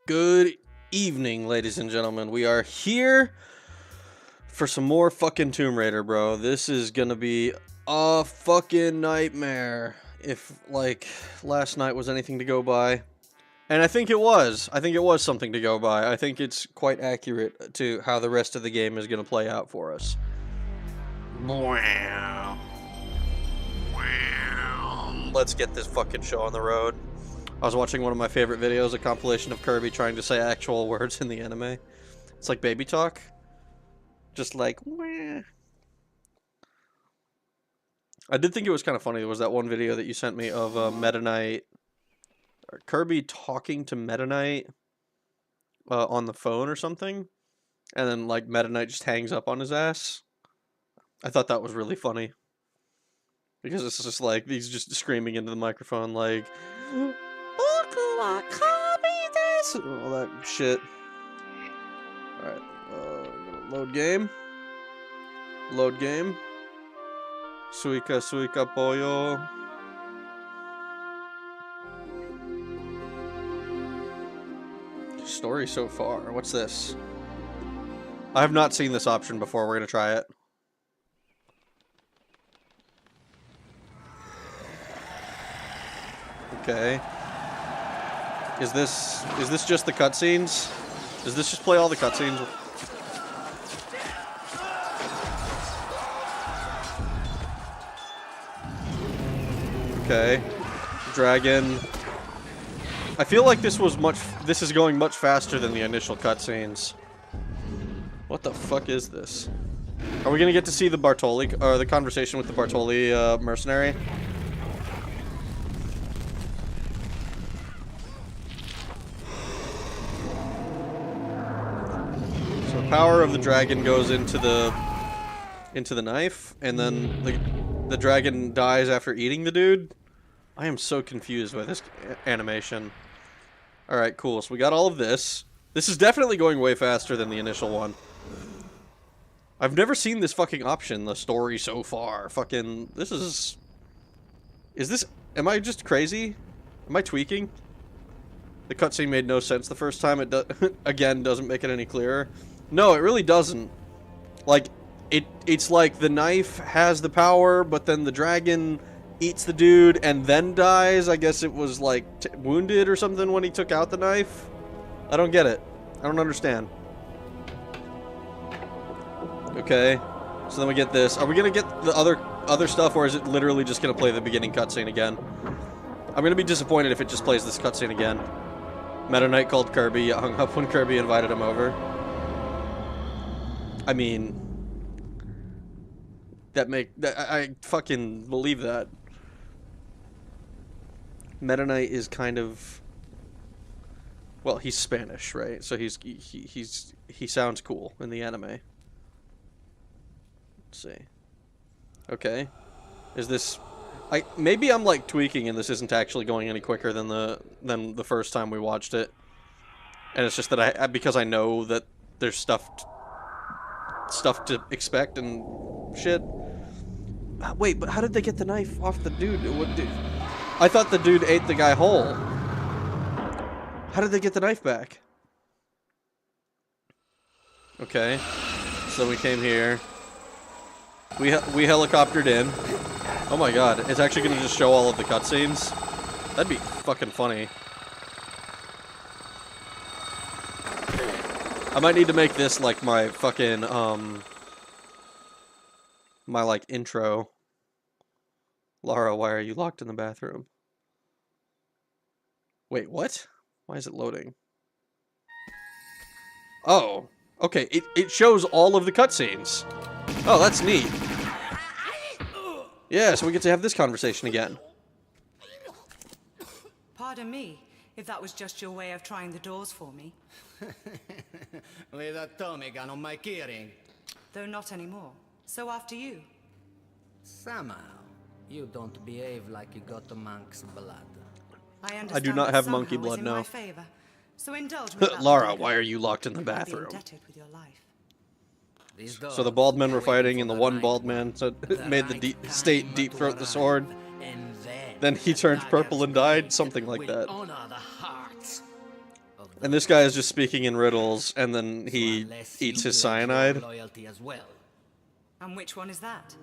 Good evening, ladies and gentlemen. We are here for some more fucking Tomb Raider, bro. This is gonna be a fucking nightmare. If, like, last night was anything to go by. And I think it was. I think it was something to go by. I think it's quite accurate to how the rest of the game is gonna play out for us. Let's get this fucking show on the road. I was watching one of my favorite videos, a compilation of Kirby trying to say actual words in the anime. It's like baby talk. Just like, wah. I did think it was kind of funny. There was that one video that you sent me of Meta Knight, or Kirby talking to Meta Knight on the phone or something. And then, like, Meta Knight just hangs up on his ass. I thought that was really funny. Because it's just like, he's just screaming into the microphone like, all that shit. Alright, gonna load game. Load game. Suika, suika, pollo. Story so far. What's this? I have not seen this option before. We're gonna try it. Okay. Is this just the cutscenes? Does this just play all the cutscenes? Okay. Dragon. I feel like this is going much faster than the initial cutscenes. What the fuck is this? Are we gonna get to see the Bartoli, or the conversation with the Bartoli mercenary? Power of the dragon goes into the knife, and then the dragon dies after eating the dude. I am so confused by this animation. Alright, cool. So we got all of this. This is definitely going way faster than the initial one. I've never seen this fucking option, the story so far. Fucking, this is this, am I just crazy? Am I tweaking? The cutscene made no sense the first time. It again, doesn't make it any clearer. No, it really doesn't. Like, it's like the knife has the power, but then the dragon eats the dude and then dies. I guess it was, like, wounded or something when he took out the knife. I don't get it. I don't understand. Okay. So then we get this. Are we gonna get the other stuff, or is it literally just gonna play the beginning cutscene again? I'm gonna be disappointed if it just plays this cutscene again. Meta Knight called Kirby, hung up when Kirby invited him over. I mean, I fucking believe that. Meta Knight is kind of, well, he's Spanish, right? So he sounds cool in the anime. Let's see. Okay, is this? Maybe I'm like tweaking, and this isn't actually going any quicker than the first time we watched it, and it's just that because I know that there's stuff to expect and shit. Wait, but how did they get the knife off the dude? I thought the dude ate the guy whole. How did they get the knife back? Okay, so we came here. We helicoptered in. Oh my god, it's actually gonna just show all of the cutscenes? That'd be fucking funny. I might need to make this like my fucking, my like intro. Lara, why are you locked in the bathroom? Wait, what? Why is it loading? Oh, okay, it shows all of the cutscenes. Oh, that's neat. Yeah, so we get to have this conversation again. Pardon me, if that was just your way of trying the doors for me. With a Tommy gun on my keyring. Though not anymore. So after you. Somehow, you don't behave like you got the monk's blood. I understand. I do not have monkey blood, in no. my favor. So indulge me. Lara, why are you locked in the bathroom? With your life. So the bald men were fighting, and the one bald man made the state deep throat the sword. Then he turned purple and died, something like that. And this guy is just speaking in riddles, and then he Unless eats you his pledge your cyanide. loyalty as well And which one is that?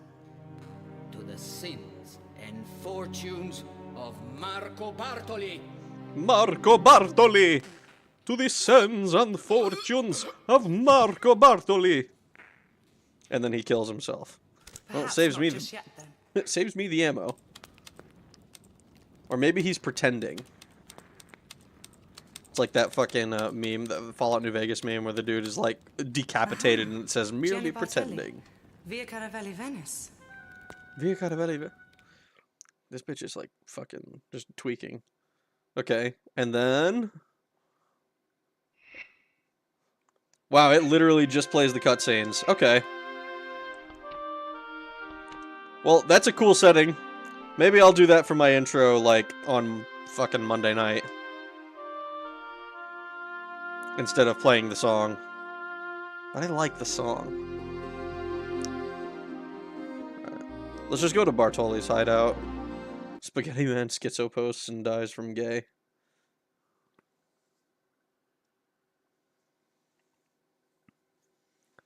to the sins and fortunes of Marco Bartoli. Marco Bartoli! To the sins and fortunes of Marco Bartoli! And then he kills himself. Well, it Perhaps saves not me just yet, then. it saves me the ammo. Or maybe he's pretending. It's like that fucking meme, the Fallout New Vegas meme, where the dude is like decapitated and it says merely Gianni Bartelli. pretending. Via Caravelli, Venice. Via Caravelli. This bitch is like fucking just tweaking. Okay, and then... Wow, it literally just plays the cutscenes. Okay. Well, that's a cool setting. Maybe I'll do that for my intro, like, on fucking Monday night. Instead of playing the song. But I like the song. Alright. Let's just go to Bartoli's hideout. Spaghetti Man schizo posts and dies from gay.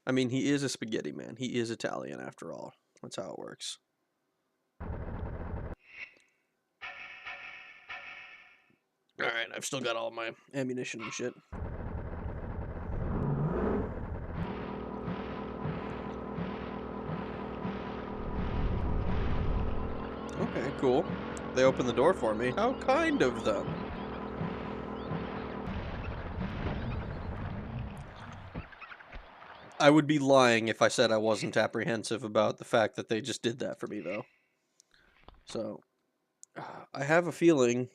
I mean, he is a spaghetti man. He is Italian, after all. That's how it works. Alright, I've still got all my ammunition and shit. Okay, cool. They opened the door for me. How kind of them. I would be lying if I said I wasn't apprehensive about the fact that they just did that for me, though. So, I have a feeling,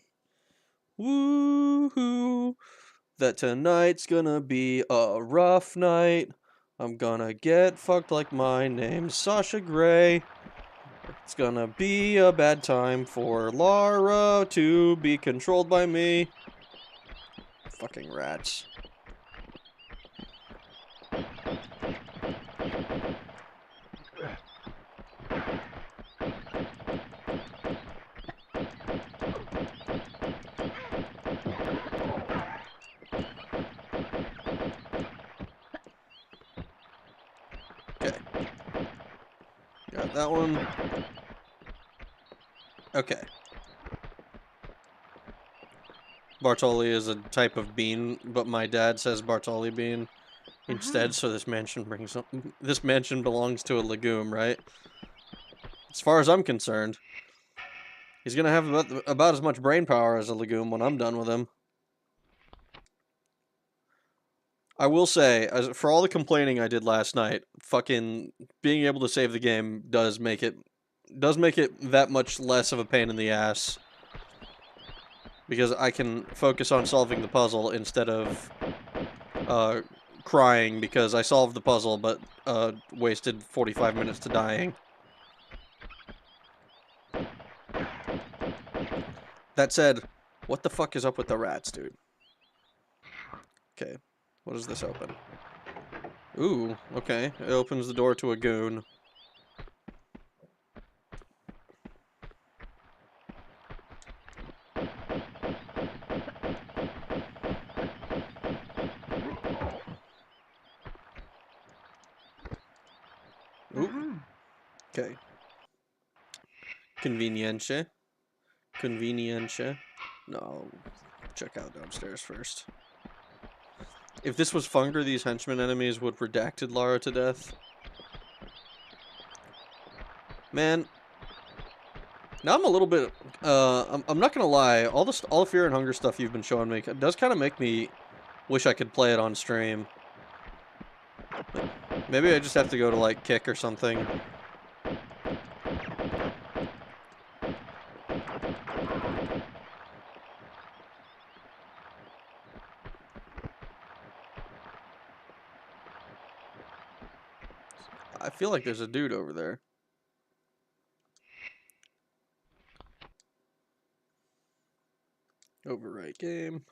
woohoo, that tonight's gonna be a rough night. I'm gonna get fucked like my name's Sasha Grey. It's gonna be a bad time for Lara to be controlled by me. Fucking rats. Okay. Got that one. Okay. Bartoli is a type of bean, but my dad says Bartoli bean instead, so this mansion this mansion belongs to a legume, right? As far as I'm concerned, he's gonna have about as much brain power as a legume when I'm done with him. I will say, for all the complaining I did last night, fucking being able to save the game does make it that much less of a pain in the ass. Because I can focus on solving the puzzle instead of crying because I solved the puzzle but wasted 45 minutes to dying. That said, what the fuck is up with the rats, dude? Okay, what does this open? Ooh, okay. It opens the door to a goon. Ooh. Okay. Convenience. Convenience. No, I'll check out downstairs first. If this was Funger, these henchmen enemies would redacted Lara to death. Man. Now I'm a little bit, I'm not gonna lie, all the Fear and Hunger stuff you've been showing me does kind of make me wish I could play it on stream. Maybe I just have to go to, like, Kick or something. I feel like there's a dude over there. Overwrite game.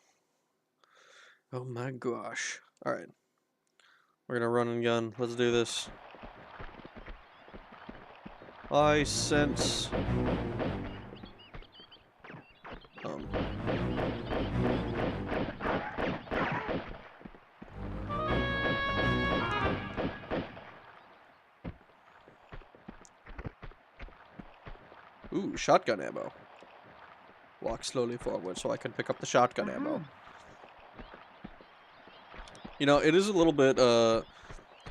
Oh my gosh. Alright. We're gonna run and gun. Let's do this. I sense... Ooh, shotgun ammo. Walk slowly forward so I can pick up the shotgun ammo. You know, it is a little bit,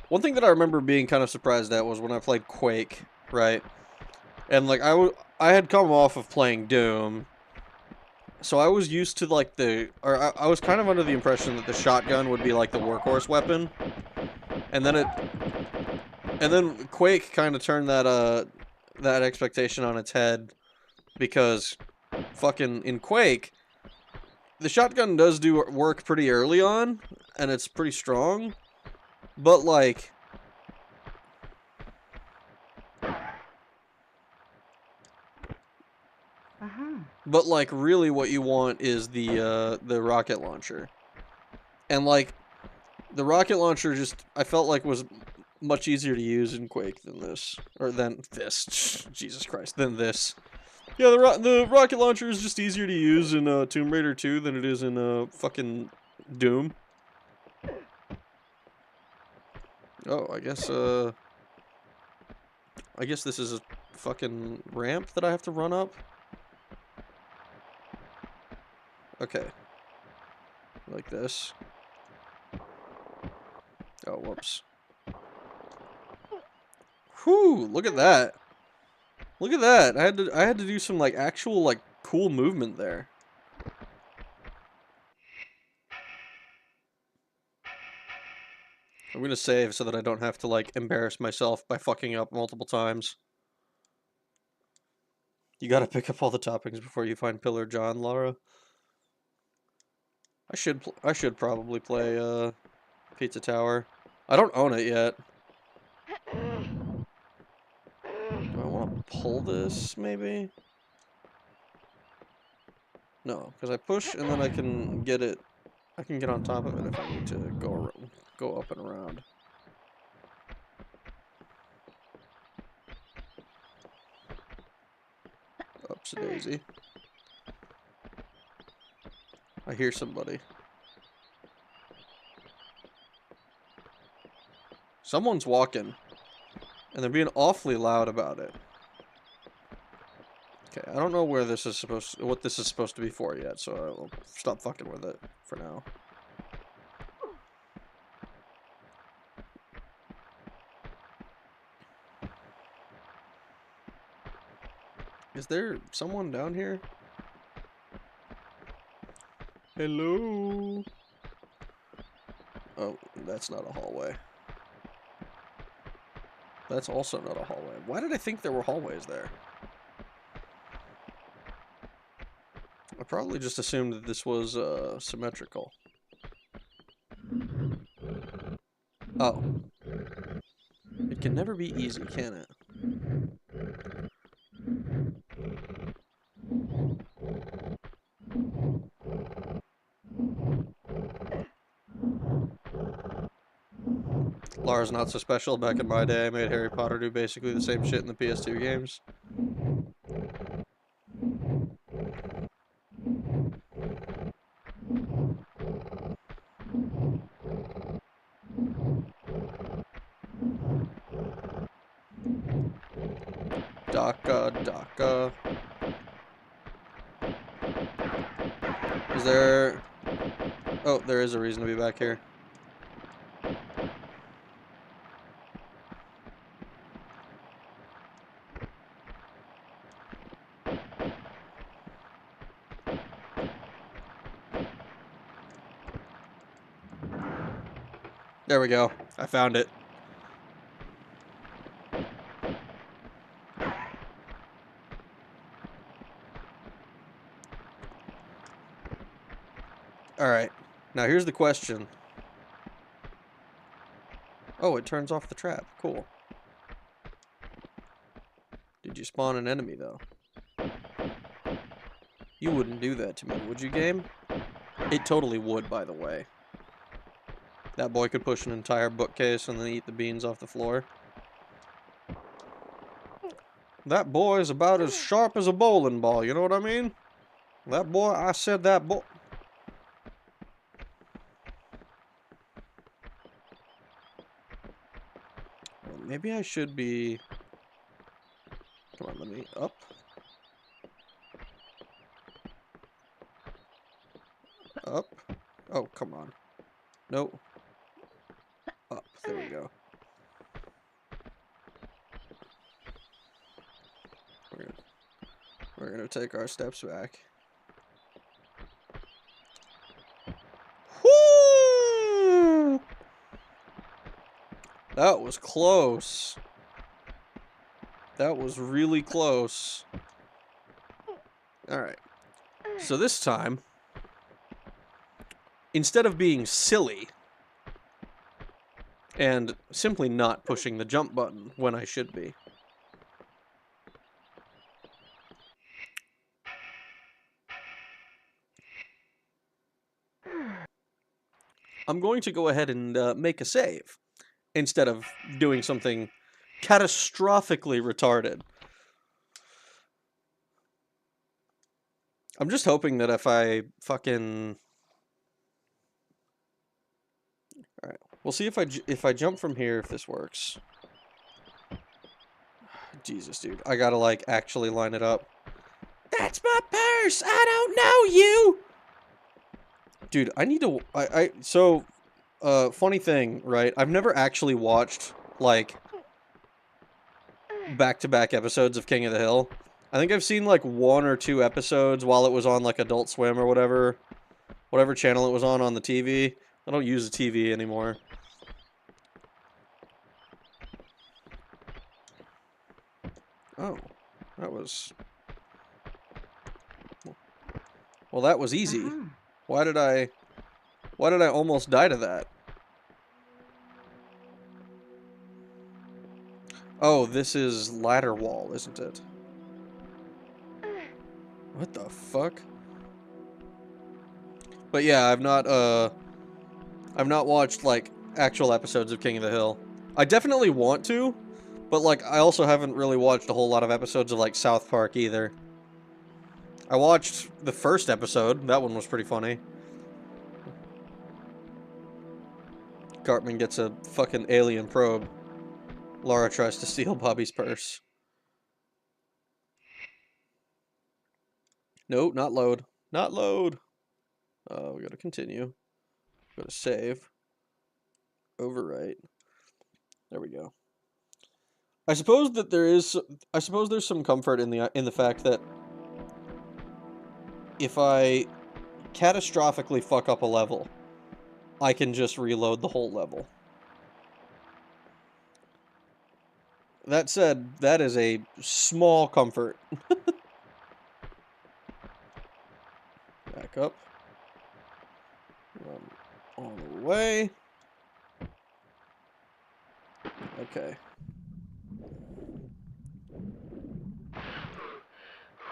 one thing that I remember being kind of surprised at was when I played Quake, right? And, like, I had come off of playing Doom, so I was used to, like, I was kind of under the impression that the shotgun would be, like, the workhorse weapon. And then Quake kind of turned that expectation on its head, because fucking in Quake, the shotgun does do work pretty early on, and it's pretty strong, but, like, really what you want is the rocket launcher. And, like, the rocket launcher just, I felt like was much easier to use in Quake than this. Or than this. Jesus Christ, than this. Yeah, the rocket launcher is just easier to use in Tomb Raider 2 than it is in fucking Doom. Oh, I guess this is a fucking ramp that I have to run up. Okay. Like this. Oh, whoops. Whew, look at that. Look at that. I had to do some, like, actual, like, cool movement there. I'm gonna save so that I don't have to, like, embarrass myself by fucking up multiple times. You gotta pick up all the toppings before you find Pillar John, Laura. I should probably play, Pizza Tower. I don't own it yet. Do I want to pull this, maybe? No, because I push and then I can get it. I can get on top of it if I need to go up and around. Oops, daisy. I hear somebody. Someone's walking, and they're being awfully loud about it. Okay, I don't know where this is what this is supposed to be for yet, so I'll stop fucking with it for now. Is there someone down here? Hello? Oh, that's not a hallway. That's also not a hallway. Why did I think there were hallways there? I probably just assumed that this was, symmetrical. Oh. It can never be easy, can it? Lara's not so special. Back in my day, I made Harry Potter do basically the same shit in the PS2 games. Daka. Is there... Oh, there is a reason to be back here. There we go. I found it. Alright. Now here's the question. Oh, it turns off the trap. Cool. Did you spawn an enemy, though? You wouldn't do that to me, would you, game? It totally would, by the way. That boy could push an entire bookcase and then eat the beans off the floor. That boy is about as sharp as a bowling ball, you know what I mean? That boy, I said that boy... Well, maybe I should be... Come on, let me... Up? Up. Oh, come on. No. Up. There we go. We're gonna take our steps back. Whoo! That was close. That was really close. Alright. So this time, instead of being silly and simply not pushing the jump button when I should be, I'm going to go ahead and make a save instead of doing something catastrophically retarded. I'm just hoping that if I fucking... Alright, we'll see if I jump from here, if this works. Jesus, dude. I gotta, like, actually line it up. That's my purse! I don't know you! Dude, I need to... So, funny thing, right? I've never actually watched, like, back-to-back episodes of King of the Hill. I think I've seen, like, 1 or 2 episodes while it was on, like, Adult Swim or whatever. Whatever channel it was on the TV. I don't use the TV anymore. Oh. That was... Well, that was easy. Why did I almost die to that? Oh, this is ladder wall, isn't it? What the fuck? But yeah, I've not watched, like, actual episodes of King of the Hill. I definitely want to, but, like, I also haven't really watched a whole lot of episodes of, like, South Park either. I watched the first episode. That one was pretty funny. Cartman gets a fucking alien probe. Laura tries to steal Bobby's purse. No, not load. Not load. We gotta continue. Go to save. Overwrite. There we go. I suppose there's some comfort in the fact that if I catastrophically fuck up a level, I can just reload the whole level. That said, that is a small comfort. Back up. All the way. Okay.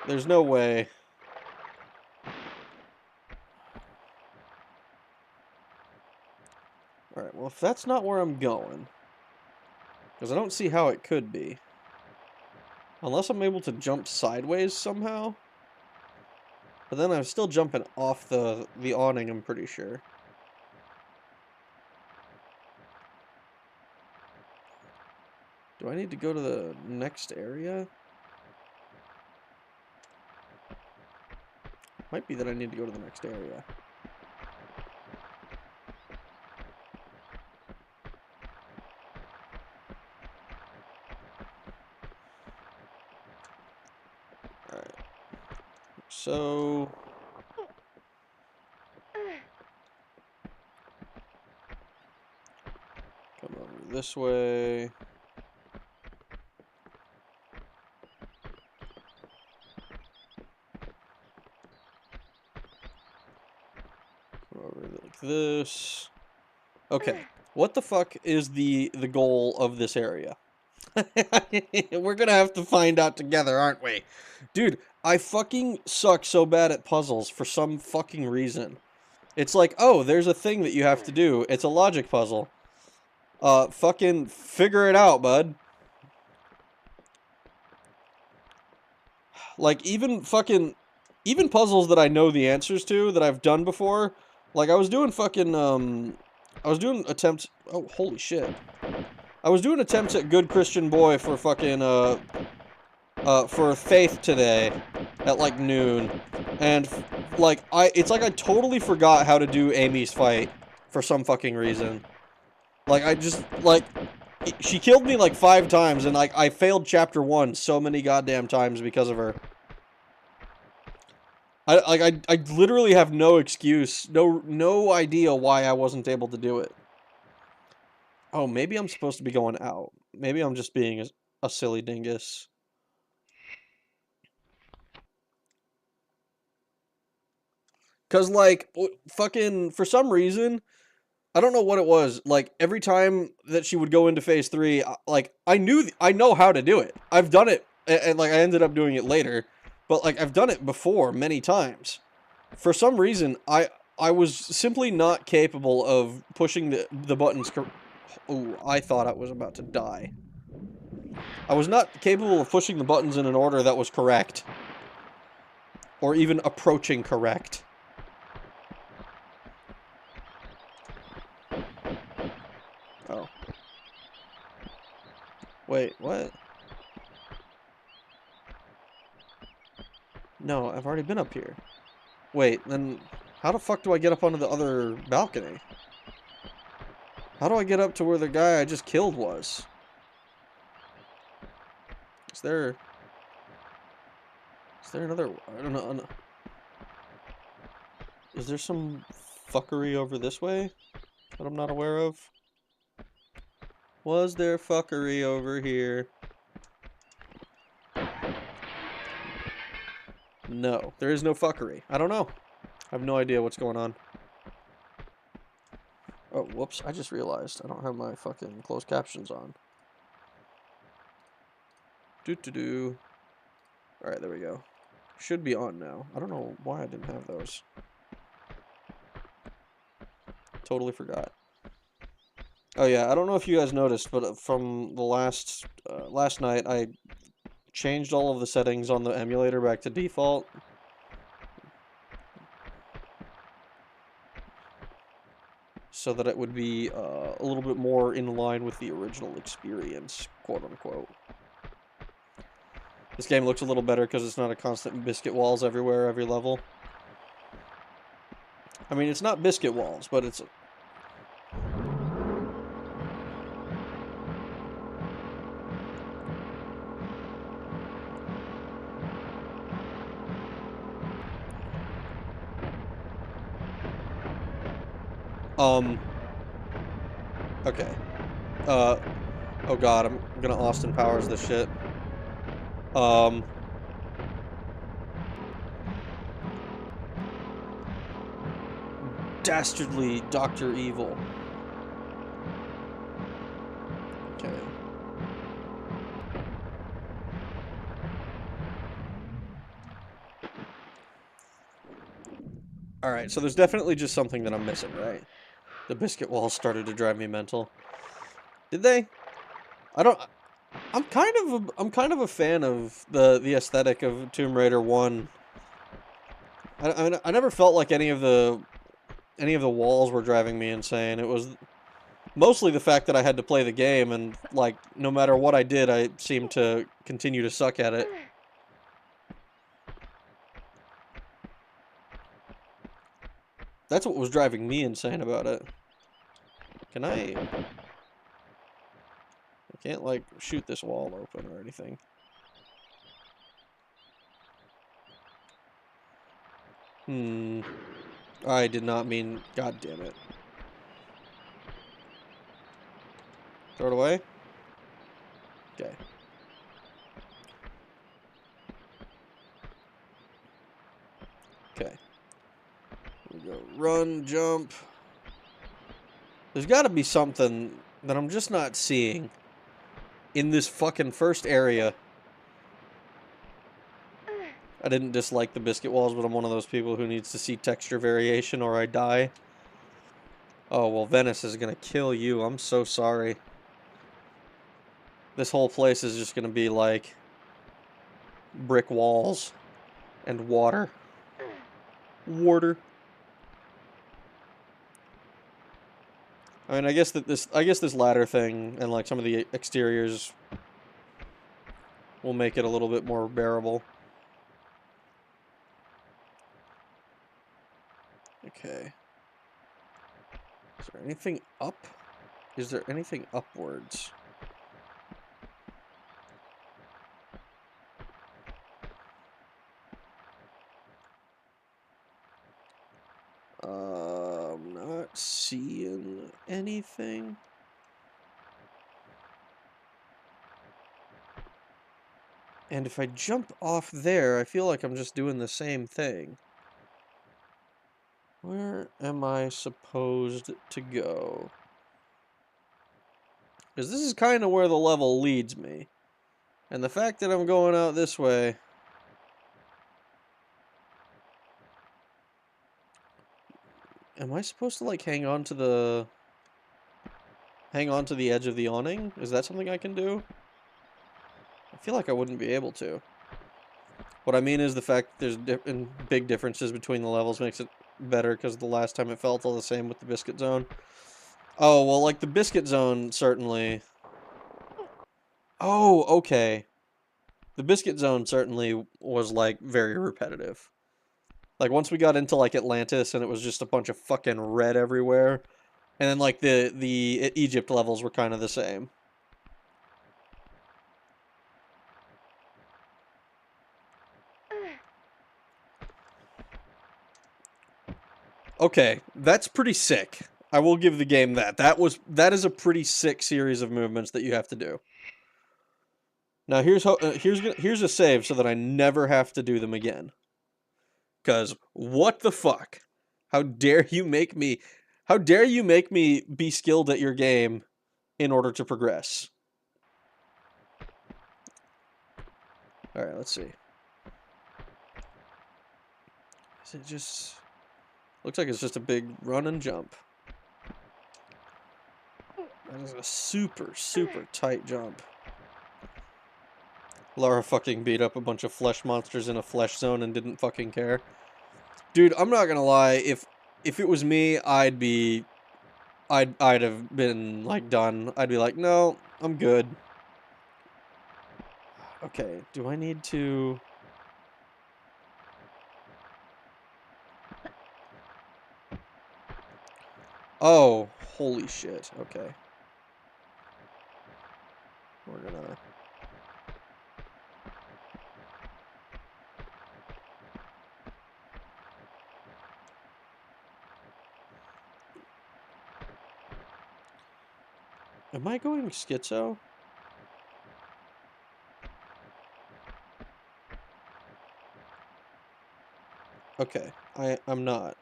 There's no way. Alright, well, if that's not where I'm going, because I don't see how it could be. Unless I'm able to jump sideways somehow. But then I'm still jumping off the awning, I'm pretty sure. Do I need to go to the next area? Might be that I need to go to the next area. Alright. So... come over this way. Like this. Okay, what the fuck is the goal of this area? We're gonna have to find out together, aren't we? Dude, I fucking suck so bad at puzzles for some fucking reason. It's like, oh, there's a thing that you have to do. It's a logic puzzle. Fucking figure it out, bud. Like, even puzzles that I know the answers to, that I've done before. Like, I was doing attempts... Oh, holy shit. I was doing attempts at Good Christian Boy for fucking, for Faith today, at, like, noon. And like, it's like I totally forgot how to do Amy's fight for some fucking reason. Like, I just, like, she killed me like 5 times, and like, I failed chapter 1 so many goddamn times because of her. I literally have no excuse, no idea why I wasn't able to do it. Oh, maybe I'm supposed to be going out. Maybe I'm just being a silly dingus. Cause like, fucking, for some reason, I don't know what it was. Like, every time that she would go into phase 3, like, I know how to do it. I've done it, and like, I ended up doing it later. But like, I've done it before many times. For some reason, I was simply not capable of pushing the buttons. Ooh, I thought I was about to die. I was not capable of pushing the buttons in an order that was correct. Or even approaching correct. Oh. Wait, what? No, I've already been up here. Wait, then how the fuck do I get up onto the other balcony? How do I get up to where the guy I just killed was? Is there another... I don't know. Is there some fuckery over this way that I'm not aware of? Was there fuckery over here? No, there is no fuckery. I don't know. I have no idea what's going on. Oh, whoops. I just realized I don't have my fucking closed captions on. Doo-doo-doo. Alright, there we go. Should be on now. I don't know why I didn't have those. Totally forgot. Oh yeah, I don't know if you guys noticed, but from the last night, I changed all of the settings on the emulator back to default. So that it would be a little bit more in line with the original experience, quote-unquote. This game looks a little better because it's not a constant biscuit walls everywhere, every level. I mean, it's not biscuit walls, but it's... Okay. Oh god, I'm gonna Austin Powers this shit. Dastardly Dr. Evil. Okay. Alright, so there's definitely just something that I'm missing, right? The biscuit walls started to drive me mental. Did they? I don't... I'm kind of a fan of the aesthetic of Tomb Raider 1. I never felt like any of the walls were driving me insane. It was mostly the fact that I had to play the game, and like no matter what I did, I seemed to continue to suck at it. That's what was driving me insane about it. Can I can't like shoot this wall open or anything. I did not mean... God damn it. Throw it away? Okay. Okay. Here we go. Run, jump. There's gotta be something that I'm just not seeing in this fucking first area. I didn't dislike the biscuit walls, but I'm one of those people who needs to see texture variation or I die. Oh, well, Venice is gonna kill you. I'm so sorry. This whole place is just gonna be like brick walls and water. Water. I mean, I guess this ladder thing and like some of the exteriors will make it a little bit more bearable. Okay. Is there anything up? Is there anything upwards? I'm not seeing anything. And if I jump off there, I feel like I'm just doing the same thing. Where am I supposed to go? Because this is kind of where the level leads me. And the fact that I'm going out this way... Am I supposed to, like, hang on to the edge of the awning? Is that something I can do? I feel like I wouldn't be able to. What I mean is the fact there's big differences between the levels makes it better, because the last time it felt all the same with the Biscuit Zone. Oh, well, like, the Biscuit Zone, certainly... Oh, okay. The Biscuit Zone certainly was, like, very repetitive. Like, once we got into, like, Atlantis, and it was just a bunch of fucking red everywhere, and then, like, the Egypt levels were kind of the same. Okay, that's pretty sick. I will give the game that. That is a pretty sick series of movements that you have to do. Now here's a save so that I never have to do them again. Cuz what the fuck? How dare you make me be skilled at your game in order to progress? All right, let's see. Is it just looks like it's just a big run and jump. That is a super, super tight jump. Lara fucking beat up a bunch of flesh monsters in a flesh zone and didn't fucking care. Dude, I'm not gonna lie, if it was me, I'd have been, like, done. I'd be like, no, I'm good. Okay, do I need to... Oh, holy shit, okay. We're gonna... Am I going schizo? Okay, I'm not.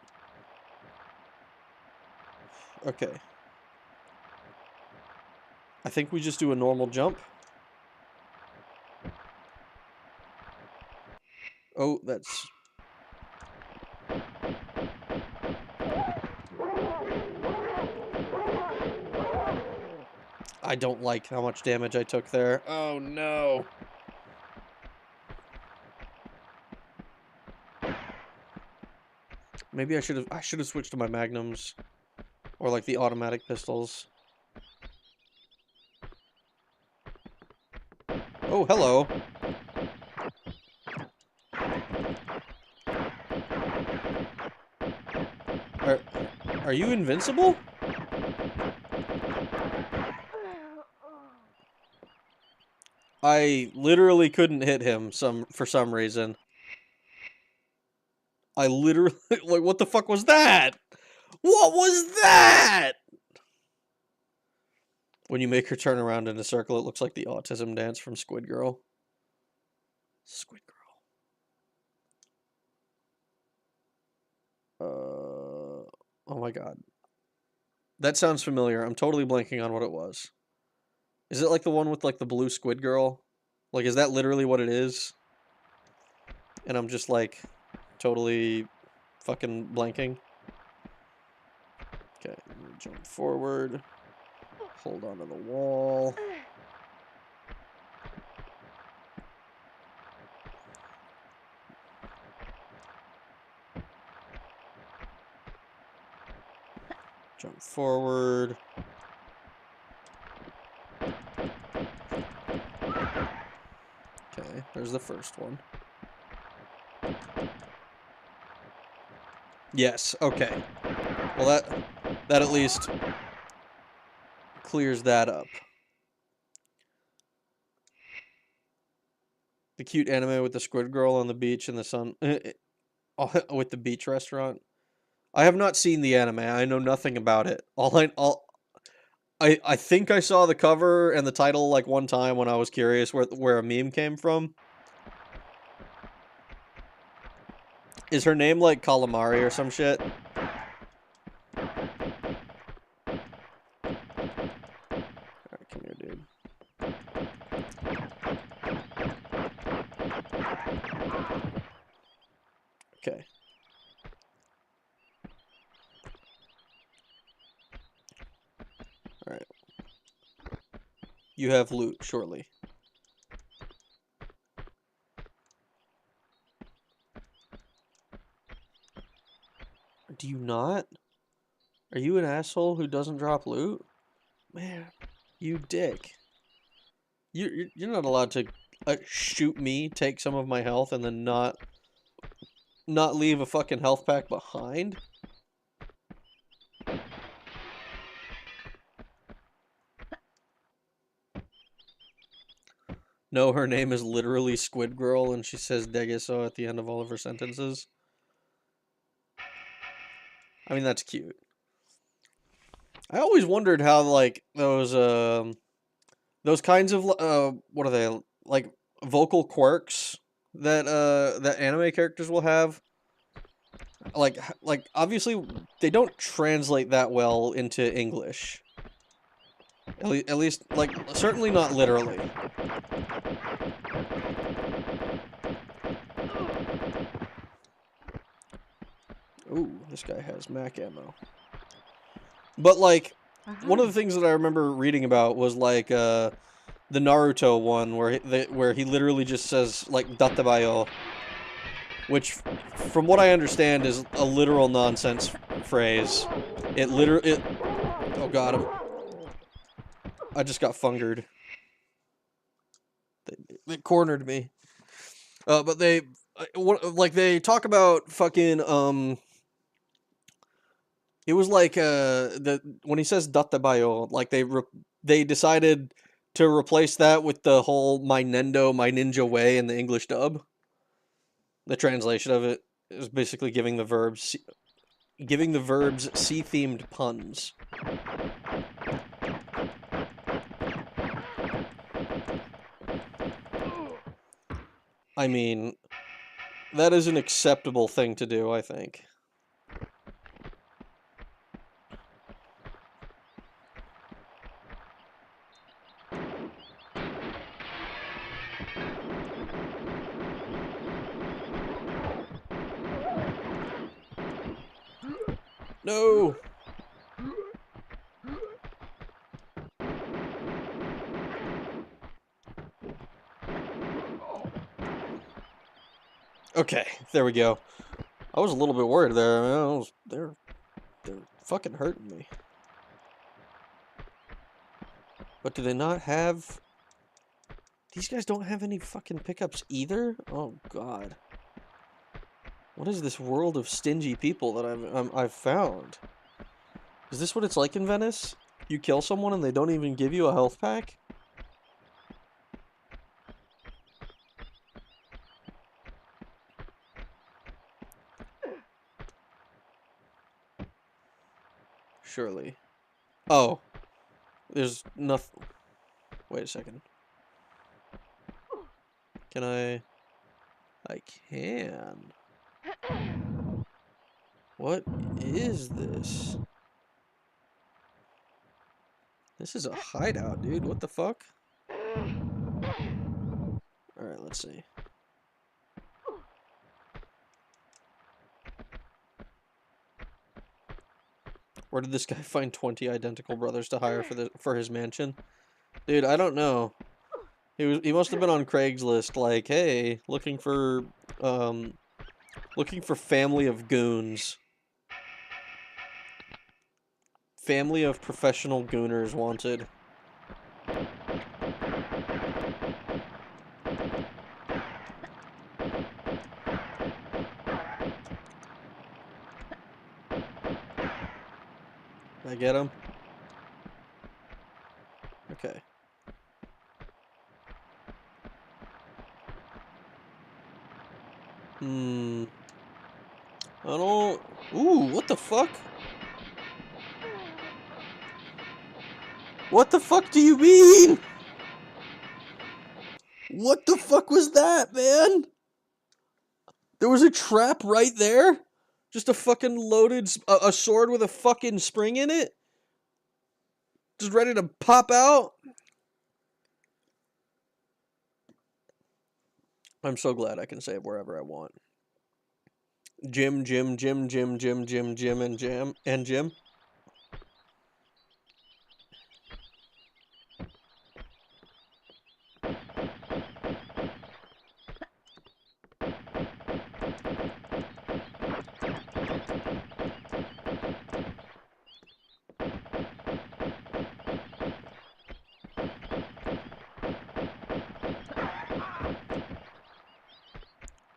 Okay. I think we just do a normal jump. Oh, that's... I don't like how much damage I took there. Oh, no. Maybe I should have switched to my magnums. Or, like, the automatic pistols. Oh, hello. Are you invincible? I literally couldn't hit him for some reason. I literally... Like, what the fuck was that? What was that? When you make her turn around in a circle, it looks like the autism dance from Squid Girl. Squid Girl. Oh my god. That sounds familiar. I'm totally blanking on what it was. Is it like the one with, like, the blue Squid Girl? Like, is that literally what it is? And I'm just, like, totally fucking blanking. Okay, jump forward. Hold on to the wall. Jump forward. Okay, there's the first one. Yes, okay. Well, that at least clears that up. The cute anime with the squid girl on the beach in the sun with the beach restaurant. I have not seen the anime. I know nothing about it. I think I saw the cover and the title like one time when I was curious where a meme came from. Is her name like Calamari or some shit? Alright, come here, dude. Okay. Alright. You have loot, surely. Do you not? Are you an asshole who doesn't drop loot? Man, you dick. You're not allowed to shoot me, take some of my health, and then not leave a fucking health pack behind? No, her name is literally Squid Girl, and she says Degeso at the end of all of her sentences. I mean, that's cute. I always wondered how, like, those kinds of, what are they, like, vocal quirks that, that anime characters will have. Like, obviously, they don't translate that well into English. At least, like, certainly not literally. Ooh, this guy has Mac ammo. But, like, one of the things that I remember reading about was, like, the Naruto one, where he literally just says, like, Databayo, which, from what I understand, is a literal nonsense phrase. Oh god, I just got fungered. They cornered me. But they talk about fucking, it was like, when he says Databayo, like, they decided to replace that with the whole my Nendo, my ninja way in the English dub. The translation of it is basically giving the verbs sea-themed puns. I mean, that is an acceptable thing to do, I think. No! Okay, there we go. I was a little bit worried there. I mean, they're fucking hurting me. But do they not have... These guys don't have any fucking pickups either? Oh, God. What is this world of stingy people that I've found? Is this what it's like in Venice? You kill someone and they don't even give you a health pack? Surely. Oh. There's nothing... Wait a second. Can I can. What is this? This is a hideout, dude. What the fuck? Alright, let's see. Where did this guy find 20 identical brothers to hire for his mansion? Dude, I don't know. He must have been on Craigslist, like, hey, looking for family of goons. Family of professional gooners wanted. Did I get him? Okay. I don't... Ooh, what the fuck? What the fuck do you mean? What the fuck was that, man? There was a trap right there? Just a fucking loaded... A sword with a fucking spring in it? Just ready to pop out? I'm so glad I can save wherever I want. Jim, Jim, Jim, Jim, Jim, Jim, Jim, and Jim, and Jim.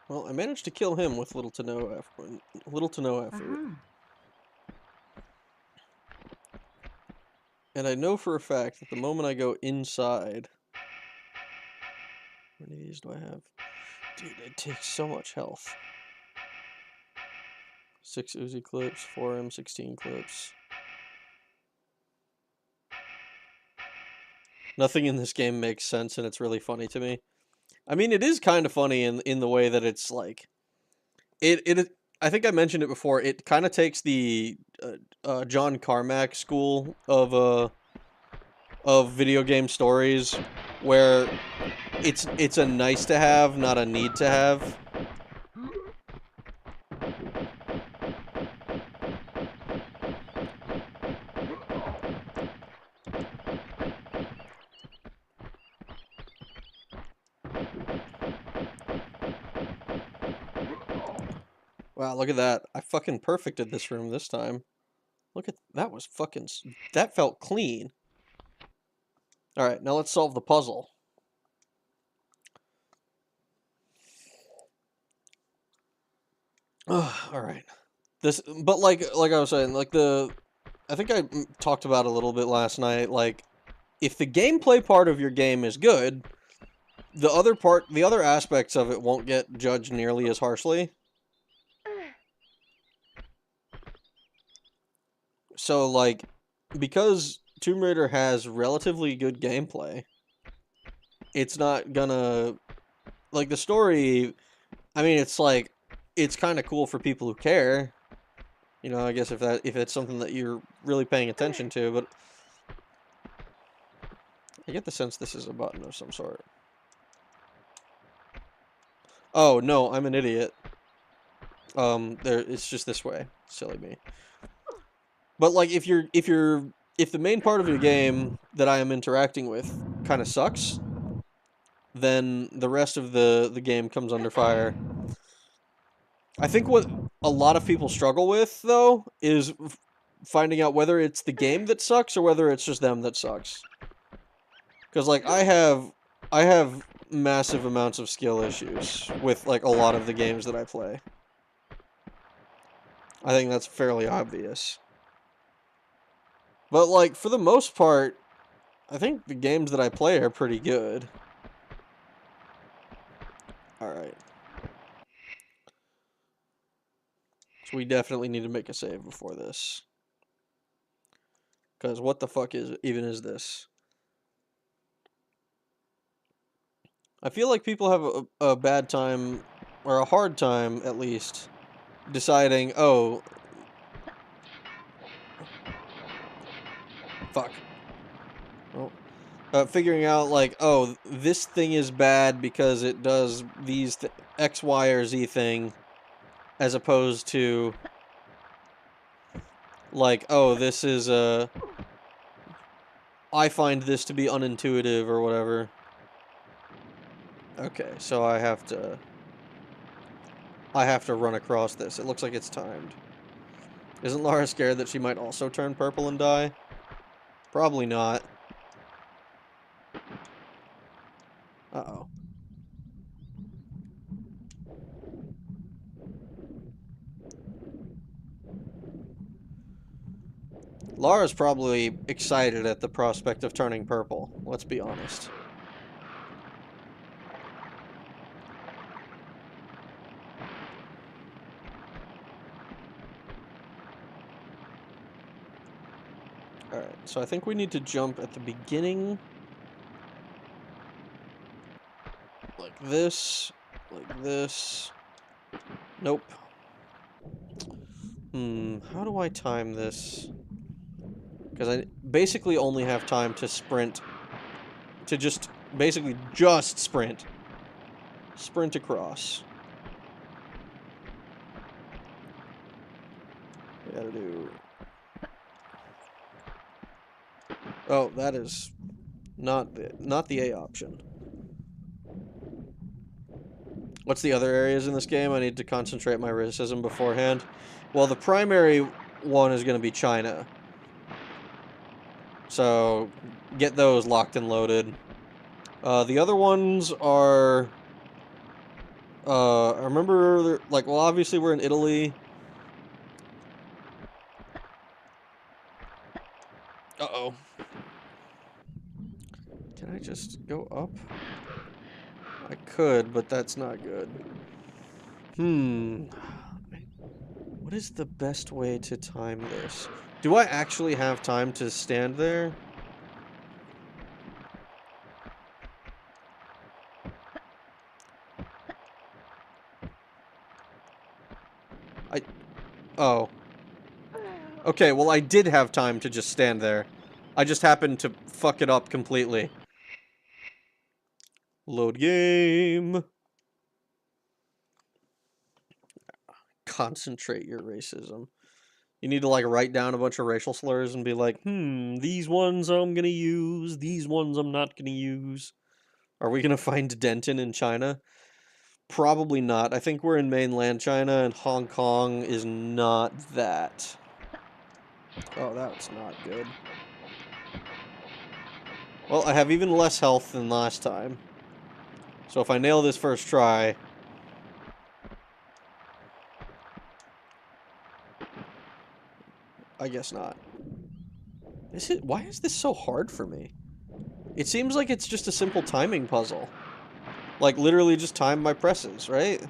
Well, I managed to kill him with little to no effort. And I know for a fact that the moment I go inside... How many of these do I have? Dude, it takes so much health. 6 Uzi clips, 4 M16 clips. Nothing in this game makes sense, and it's really funny to me. I mean, it is kind of funny in the way that it's like... I think I mentioned it before. It kind of takes the John Carmack school of video game stories, where it's a nice to have, not a need to have. Wow, look at that! I fucking perfected this room this time. Look at that, was fucking... That felt clean. Alright, now let's solve the puzzle. Alright. But like I was saying, like I think I talked about it a little bit last night, like, if the gameplay part of your game is good, the other aspects of it won't get judged nearly as harshly. So, like, because Tomb Raider has relatively good gameplay, it's not gonna... Like, the story, I mean, it's like, it's kind of cool for people who care. You know, I guess if it's something that you're really paying attention to, but... I get the sense this is a button of some sort. Oh, no, I'm an idiot. It's just this way. Silly me. But, like, if the main part of your game that I am interacting with kind of sucks, then the rest of the game comes under fire. I think what a lot of people struggle with, though, is finding out whether it's the game that sucks or whether it's just them that sucks. Because, like, I have massive amounts of skill issues with, like, a lot of the games that I play. I think that's fairly obvious. But, like, for the most part, I think the games that I play are pretty good. Alright. So we definitely need to make a save before this. Because what the fuck is this? I feel like people have a bad time, or a hard time, at least, deciding, oh... Fuck. Oh. Figuring out, like, oh, this thing is bad because it does these X, Y, or Z thing, as opposed to, like, oh, this is, I find this to be unintuitive, or whatever. Okay, so I have to run across this. It looks like it's timed. Isn't Lara scared that she might also turn purple and die? Probably not. Uh-oh. Lara's probably excited at the prospect of turning purple, let's be honest. Alright, so I think we need to jump at the beginning. Like this. Like this. Nope. How do I time this? Because I basically only have time to sprint. To just, basically just sprint. Sprint across. We gotta do... Oh, that is not the A option. What's the other areas in this game? I need to concentrate my racism beforehand. Well, the primary one is going to be China. So, get those locked and loaded. The other ones are... I remember, like, well, obviously we're in Italy. Uh-oh. Can I just go up? I could, but that's not good. What is the best way to time this? Do I actually have time to stand there? Oh. Okay, well, I did have time to just stand there. I just happened to fuck it up completely. Load game. Concentrate your racism. You need to, like, write down a bunch of racial slurs and be like, these ones I'm gonna use, these ones I'm not gonna use. Are we gonna find Denton in China? Probably not. I think we're in mainland China, and Hong Kong is not that. Oh, that's not good. Well, I have even less health than last time. So if I nail this first try... I guess not. Why is this so hard for me? It seems like it's just a simple timing puzzle. Like, literally just time my presses, right?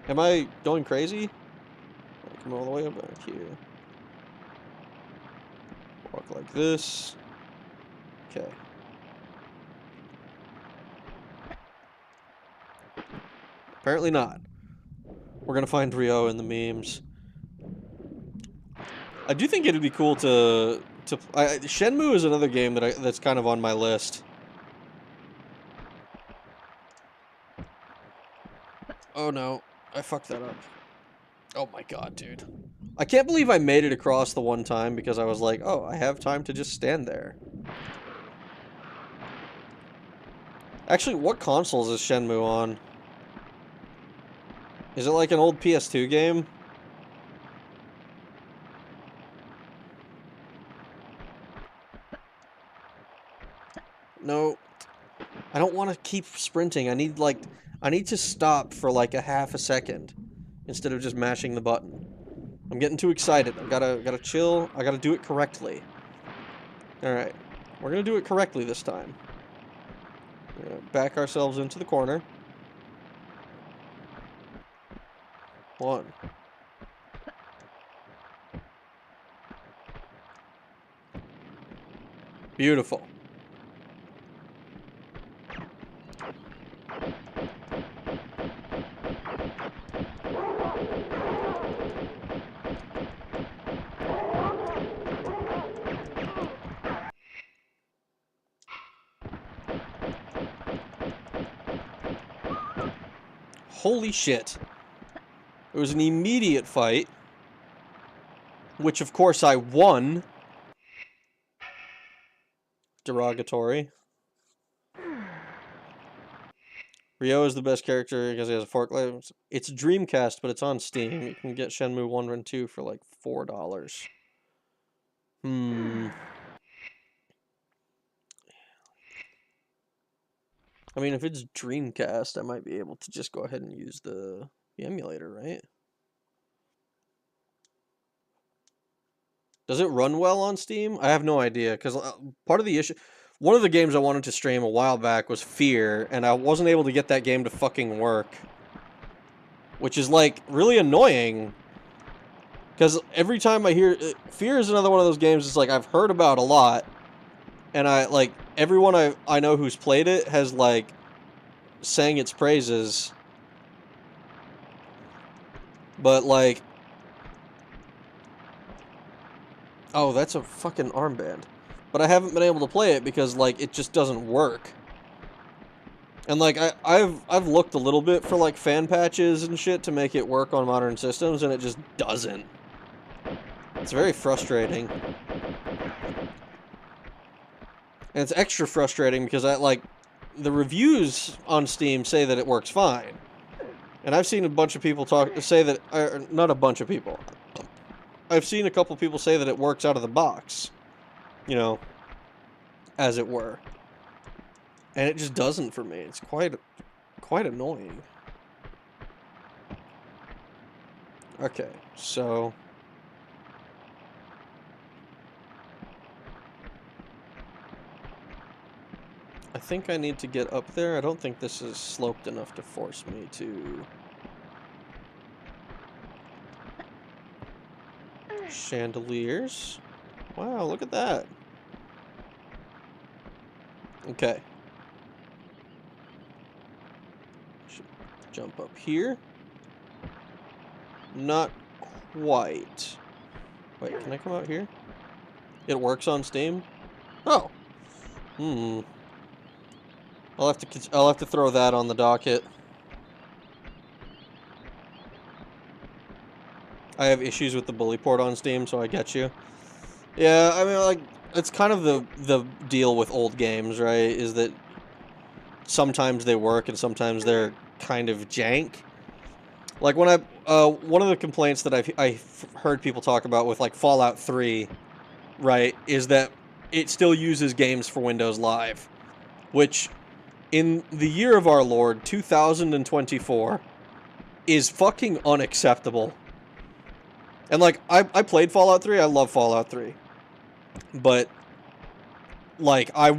Am I going crazy? Come all the way up back here. Walk like this. Okay. Apparently not. We're gonna find Rio in the memes. I do think it'd be cool to Shenmue is another game that's kind of on my list. Oh no, I fucked that up. Oh my god, dude. I can't believe I made it across the one time because I was like, oh, I have time to just stand there. Actually, what consoles is Shenmue on? Is it like an old PS2 game? No. I don't want to keep sprinting. I need to stop for like a half a second instead of just mashing the button. I'm getting too excited. I gotta chill. I gotta do it correctly. Alright. We're gonna do it correctly this time. We're gonna back ourselves into the corner. 1. Beautiful. Holy shit. It was an immediate fight. Which, of course, I won. Derogatory. Ryo is the best character because he has a forklift. It's Dreamcast, but it's on Steam. You can get Shenmue 1 and 2 for like $4. I mean, if it's Dreamcast, I might be able to just go ahead and use the emulator, right? Does it run well on Steam? I have no idea, because part of the issue... One of the games I wanted to stream a while back was Fear, and I wasn't able to get that game to fucking work. Which is, like, really annoying. Because every time I hear... Fear is another one of those games that's, like, I've heard about a lot. And everyone I know who's played it has, like, sang its praises. But, like... Oh, that's a fucking armband. But I haven't been able to play it because, like, it just doesn't work. And, like, I've looked a little bit for, like, fan patches and shit to make it work on modern systems, and it just doesn't. It's very frustrating. And it's extra frustrating because the reviews on Steam say that it works fine. And I've seen a bunch of people say that, not a bunch of people. I've seen a couple people say that it works out of the box. You know, as it were. And it just doesn't for me. It's quite annoying. Okay, so... I think I need to get up there. I don't think this is sloped enough to force me to... Chandeliers. Wow, look at that. Okay. Should jump up here. Not quite. Wait, can I come out here? It works on Steam? Oh. I'll have to throw that on the docket. I have issues with the bully port on Steam, so I get you. Yeah, I mean, like, it's kind of the deal with old games, right? Is that sometimes they work and sometimes they're kind of jank. Like when one of the complaints that I've heard people talk about with like Fallout 3, right, is that it still uses games for Windows Live, which in the year of our Lord 2024 is fucking unacceptable. And like I played Fallout 3, I love Fallout 3. But like I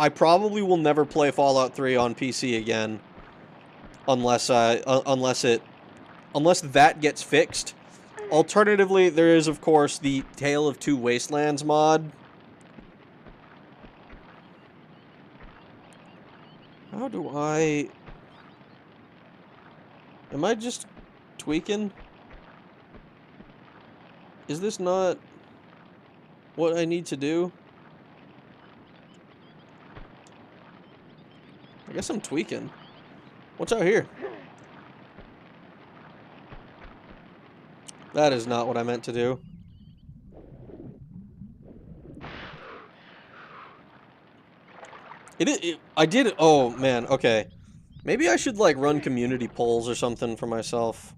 probably will never play Fallout 3 on PC again unless that gets fixed. Alternatively, there is of course the Tale of Two Wastelands mod. How do I... Am I just tweaking? Is this not what I need to do? I guess I'm tweaking. What's out here? That is not what I meant to do. I did it. Oh, man. Okay. Maybe I should, like, run community polls or something for myself.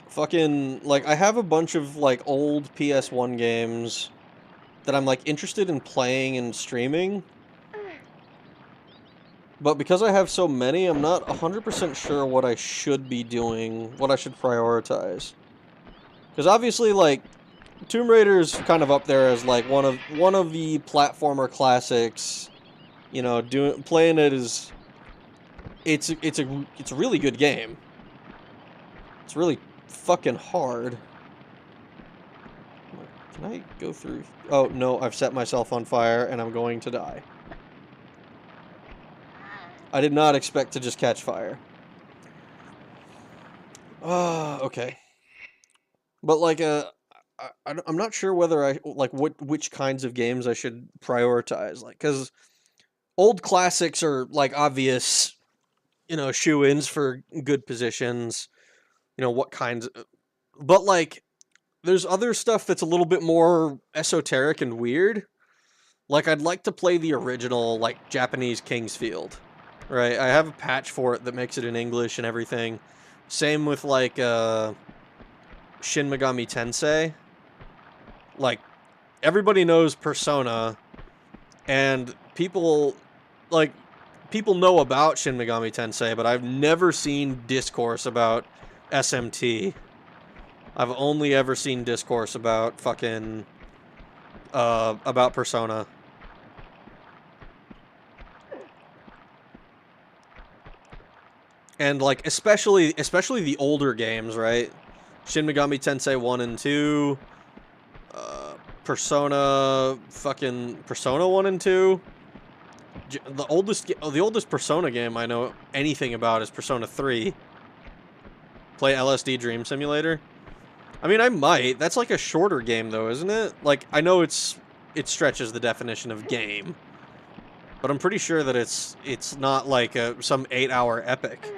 Fucking, like, I have a bunch of, like, old PS1 games that I'm, like, interested in playing and streaming. But because I have so many, I'm not 100% sure what I should be doing, what I should prioritize. Because obviously, like, Tomb Raider's kind of up there as, like, one of the platformer classics. You know, playing it is... It's a really good game. It's really fucking hard. Can I go through? Oh, no, I've set myself on fire and I'm going to die. I did not expect to just catch fire. Okay. But, like, I'm not sure whether which kinds of games I should prioritize. Like, because old classics are, like, obvious, you know, shoe-ins for good positions. You know, what kinds of... But, like, there's other stuff that's a little bit more esoteric and weird. Like, I'd like to play the original, like, Japanese Kingsfield. Right? I have a patch for it that makes it in English and everything. Same with, like, Shin Megami Tensei. Like, everybody knows Persona, and people know about Shin Megami Tensei, but I've never seen discourse about SMT. I've only ever seen discourse about fucking about Persona. And like especially the older games, right? Shin Megami Tensei 1 and 2, Persona 1 and 2. The oldest Persona game I know anything about is Persona 3. Play LSD Dream Simulator. I mean, I might. That's like a shorter game though, isn't it? Like I know it stretches the definition of game, but I'm pretty sure that it's not like some 8-hour epic.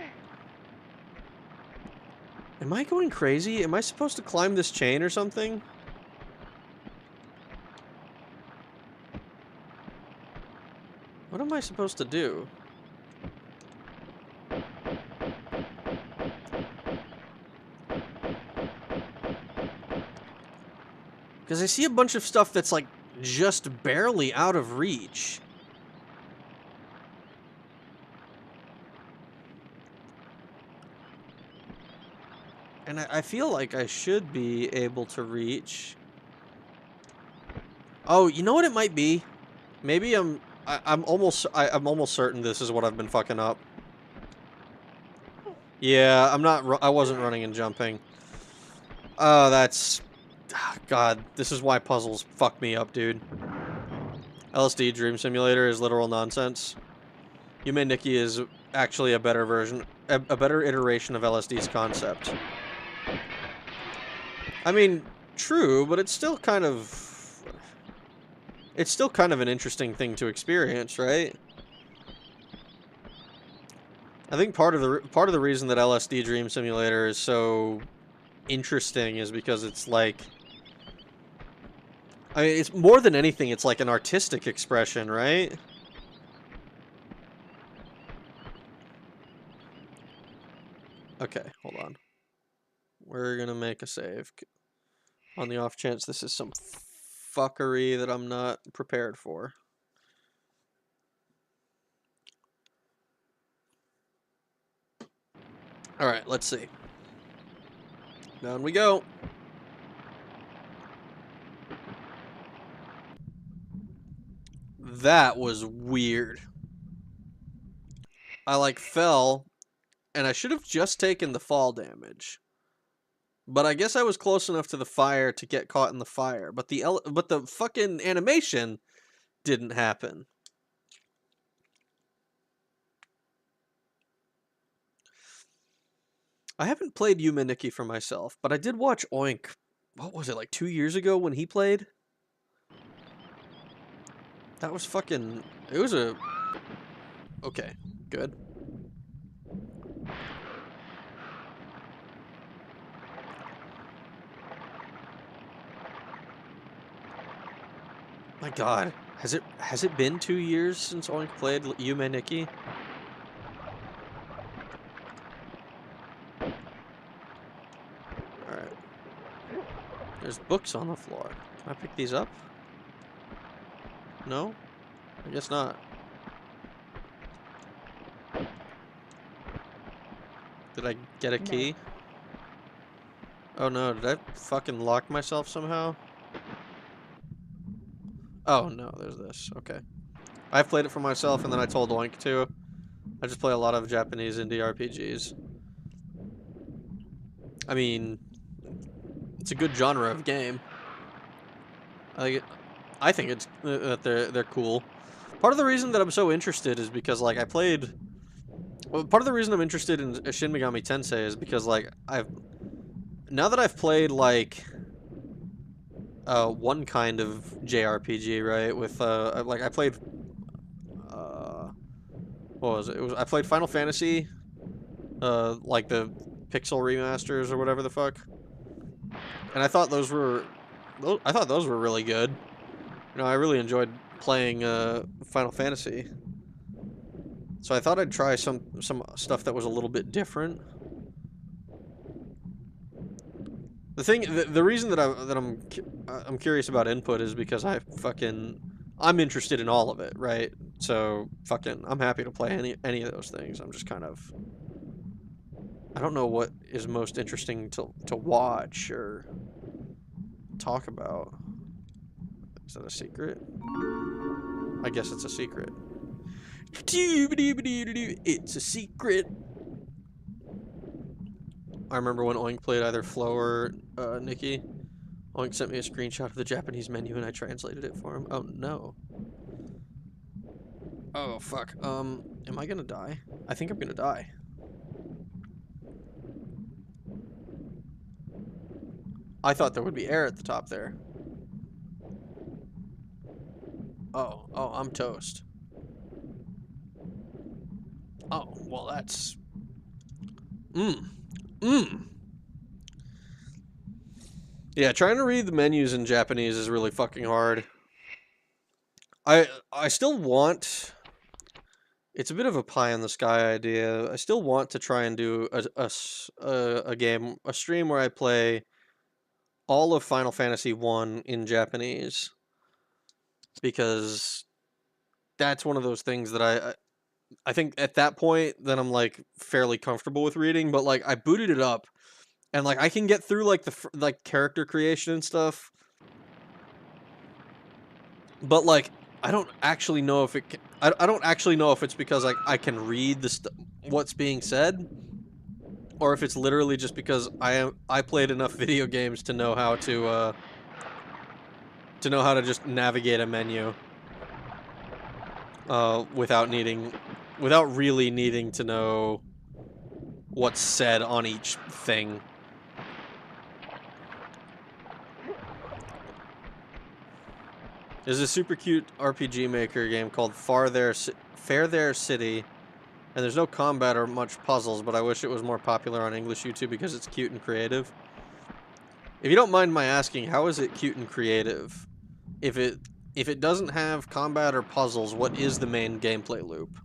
Am I going crazy? Am I supposed to climb this chain or something? What am I supposed to do? Because I see a bunch of stuff that's like just barely out of reach. And I feel like I should be able to reach. Oh, you know what it might be? Maybe I'm almost certain this is what I've been fucking up. Yeah, I wasn't running and jumping. Oh, that's God, this is why puzzles fuck me up, dude. LSD Dream Simulator is literal nonsense. Yume Nikki is actually a better version, a better iteration of LSD's concept. I mean, true, but it's still kind of an interesting thing to experience, right? I think part of the reason that LSD Dream Simulator is so interesting is because it's like, I mean, it's more than anything, it's like an artistic expression, right? Okay, hold on. We're gonna make a save. On the off chance this is some fuckery that I'm not prepared for. Alright, let's see. Down we go. That was weird. I like fell, and I should have just taken the fall damage. But I guess I was close enough to the fire to get caught in the fire. But the fucking animation didn't happen. I haven't played Yume Nikki for myself, but I did watch Oink. What was it, like 2 years ago when he played? That was fucking... It was a... Okay, good. My God, has it been 2 years since Oink played Yume Nikki? Alright. There's books on the floor. Can I pick these up? No? I guess not. Did I get a key? Oh no, did I fucking lock myself somehow? Oh no, there's this. Okay. I've played it for myself and then I told Oink to. I just play a lot of Japanese indie RPGs. I mean, it's a good genre of game. I think it's that they're cool. Part of the reason that I'm so interested is because like part of the reason I'm interested in Shin Megami Tensei is because like now that I've played like one kind of JRPG, right? With like I played what was it? I played Final Fantasy, like the pixel remasters or whatever the fuck, and I thought those were really good. You know, I really enjoyed playing Final Fantasy, so I thought I'd try some stuff that was a little bit different. The reason that I'm curious about input is because I'm interested in all of it, right? So fucking I'm happy to play any of those things. I'm just kind of I don't know what is most interesting to watch or talk about. Is that a secret? I guess it's a secret. It's a secret. I remember when Oink played either Flo or Nikki. Oink sent me a screenshot of the Japanese menu and I translated it for him. Oh no. Oh fuck. Am I gonna die? I think I'm gonna die. I thought there would be air at the top there. Oh, I'm toast. Oh, well that's... Yeah, trying to read the menus in Japanese is really fucking hard. I still want... It's a bit of a pie in the sky idea. I still want to try and do a game, a stream where I play all of Final Fantasy 1 in Japanese. Because that's one of those things that I think at that point, then I'm like fairly comfortable with reading, but like I booted it up and like I can get through like the character creation and stuff. But like I don't actually know if it can, I don't actually know if it's because like I can read what's being said or if it's literally just because I played enough video games to know how to just navigate a menu without really needing to know what's said on each thing. There's a super cute RPG Maker game called Fair There City, and there's no combat or much puzzles, but I wish it was more popular on English YouTube because it's cute and creative. If you don't mind my asking, how is it cute and creative? If it doesn't have combat or puzzles, what is the main gameplay loop?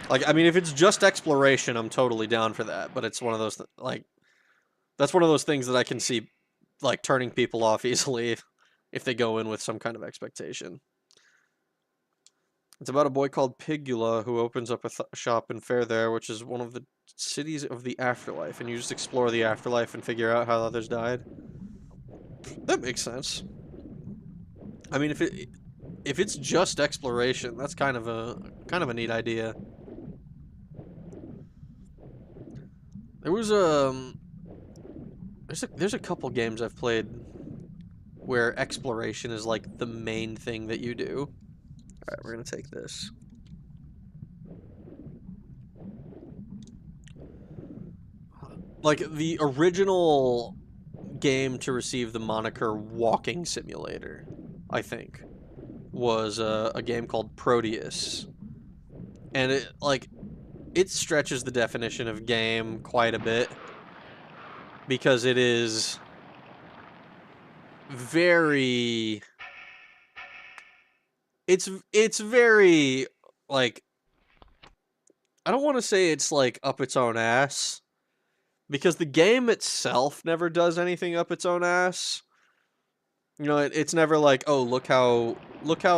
Like, I mean, if it's just exploration, I'm totally down for that, but it's one of those, that's one of those things that I can see, like, turning people off easily if they go in with some kind of expectation. It's about a boy called Pigula who opens up a shop in Fair There, which is one of the cities of the afterlife, and you just explore the afterlife and figure out how others died. That makes sense. I mean, if it's just exploration, that's kind of a neat idea. There was there's a couple games I've played where exploration is like the main thing that you do. All right, we're gonna take this. Like the original game to receive the moniker Walking Simulator, I think, was a game called Proteus, and it stretches the definition of game quite a bit because it is very it's very like I don't want to say it's like up its own ass because the game itself never does anything up its own ass. You know, it's never like, oh, look how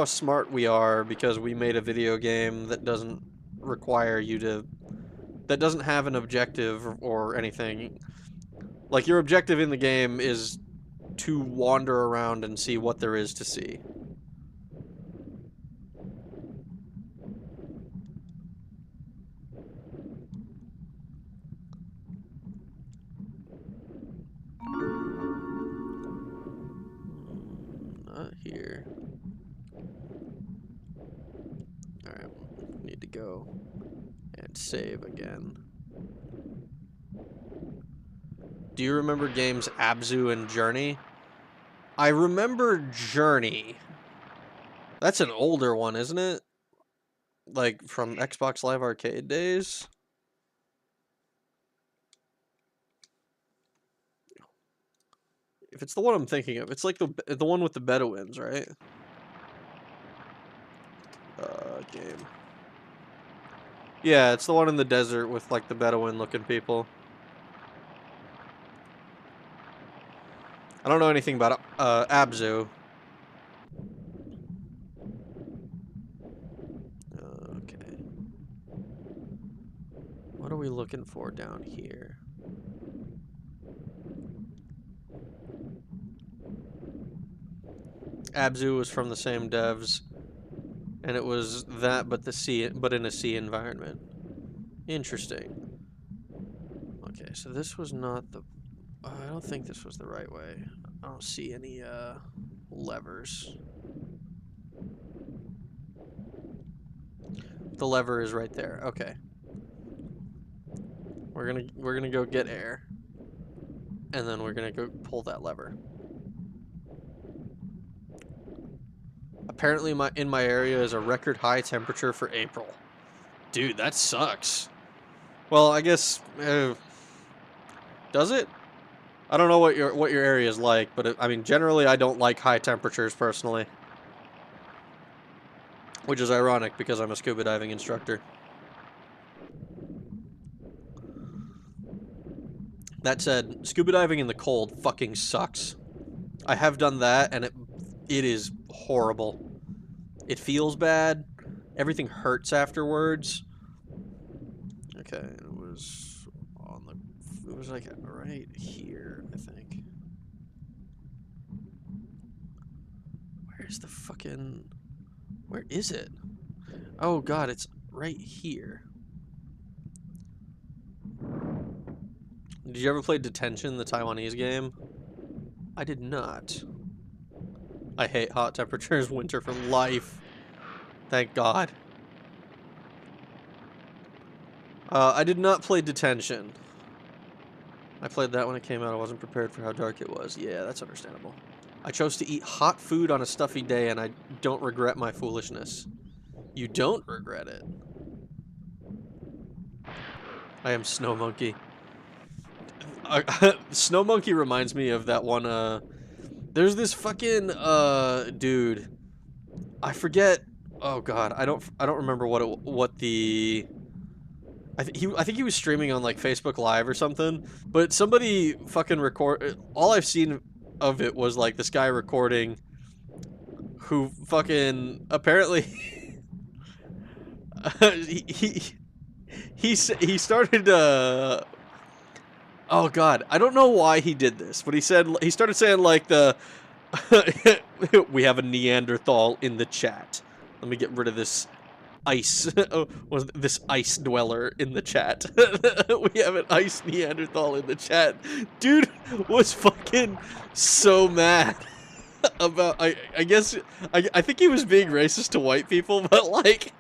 smart we are because we made a video game that doesn't require you to that doesn't have an objective or anything. Like your objective in the game is to wander around and see what there is to see. Not here. Alright, need to go and save again. Do you remember games Abzu and Journey? I remember Journey. That's an older one, isn't it? Like from Xbox Live Arcade days? If it's the one I'm thinking of, it's like the one with the Bedouins, right? Game. Yeah, it's the one in the desert with like the Bedouin-looking people. I don't know anything about Abzu. Okay. are we looking for down here? Abzu was from the same devs, and it was that, but in a sea environment. Interesting. Okay, so this was not the. I don't think this was the right way. I don't see any levers. The lever is right there. Okay. We're gonna go get air, and then we're gonna go pull that lever. Apparently, in my area is a record high temperature for April. Dude, that sucks. Well, I guess does it? I don't know what your area is like, but I mean, generally, I don't like high temperatures personally, which is ironic because I'm a scuba diving instructor. That said, scuba diving in the cold fucking sucks. I have done that, and it is horrible. It feels bad. Everything hurts afterwards. Okay, it was like right here, I think. Where's the fucking... Where is it? Oh god, it's right here. Did you ever play Detention, the Taiwanese game? I did not. I hate hot temperatures, winter for life. Thank God. I did not play Detention. I played that when it came out. I wasn't prepared for how dark it was. Yeah, that's understandable. I chose to eat hot food on a stuffy day, and I don't regret my foolishness. You don't regret it. I am Snow Monkey. Snow Monkey reminds me of that one, there's this fucking, dude. I forget. Oh god, I don't remember what the... I think he was streaming on like Facebook Live or something, but somebody fucking all I've seen of it was like this guy recording who fucking apparently he started oh god, I don't know why he did this, but he started saying like we have a Neanderthal in the chat. Let me get rid of this this ice dweller in the chat. We have an ice Neanderthal in the chat. Dude was fucking so mad about, I guess, I think he was being racist to white people, but like,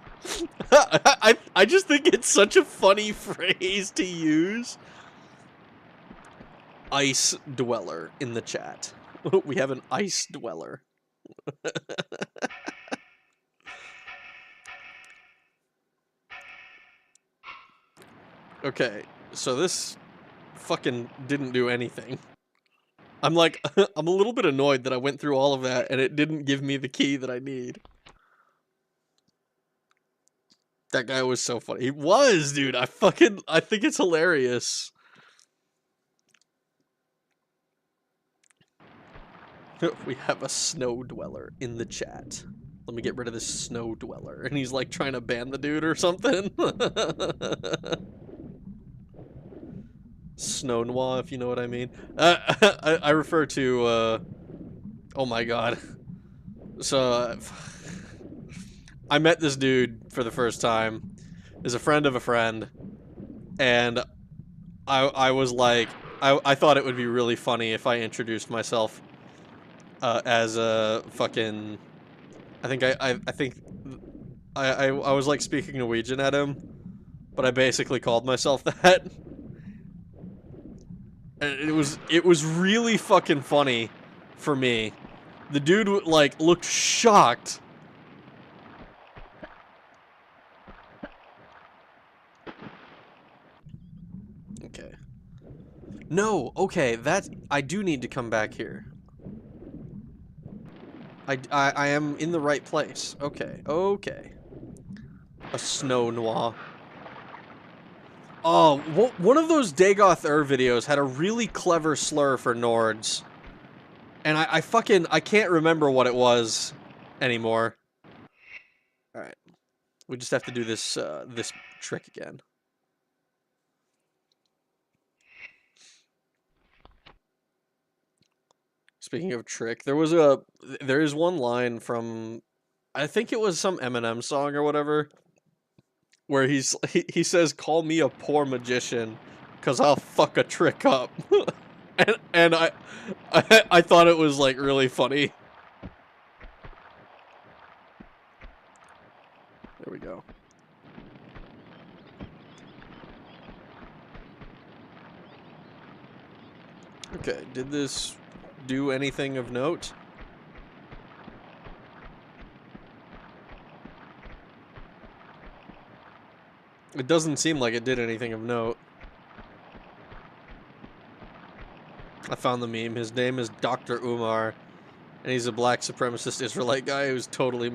I just think it's such a funny phrase to use. Ice dweller in the chat. We have an ice dweller. Okay, so this fucking didn't do anything. I'm like, I'm a little bit annoyed that I went through all of that and it didn't give me the key that I need. That guy was so funny. He was, dude. I think it's hilarious. We have a snow dweller in the chat. Let me get rid of this snow dweller. And he's like trying to ban the dude or something. Snow noir, if you know what I mean. I refer to, oh my god. So, I met this dude for the first time. He's a friend of a friend. And I was like, I thought it would be really funny if I introduced myself as a fucking... I think I was like speaking Norwegian at him, but I basically called myself that. And it was really fucking funny for me. The dude like looked shocked. Okay. No, okay, I do need to come back here. I am in the right place. Okay, okay. A snow noir. Oh, one of those Dagoth videos had a really clever slur for Nords. And I can't remember what it was anymore. Alright. We just have to do this, this trick again. Speaking of trick, there is one line from, I think it was some Eminem song or whatever, where he says, "Call me a poor magician, 'cause I'll fuck a trick up," and I thought it was like really funny. There we go. Okay, did this do anything of note? It doesn't seem like it did anything of note. I found the meme. His name is Dr. Umar, and he's a black supremacist Israelite guy who's totally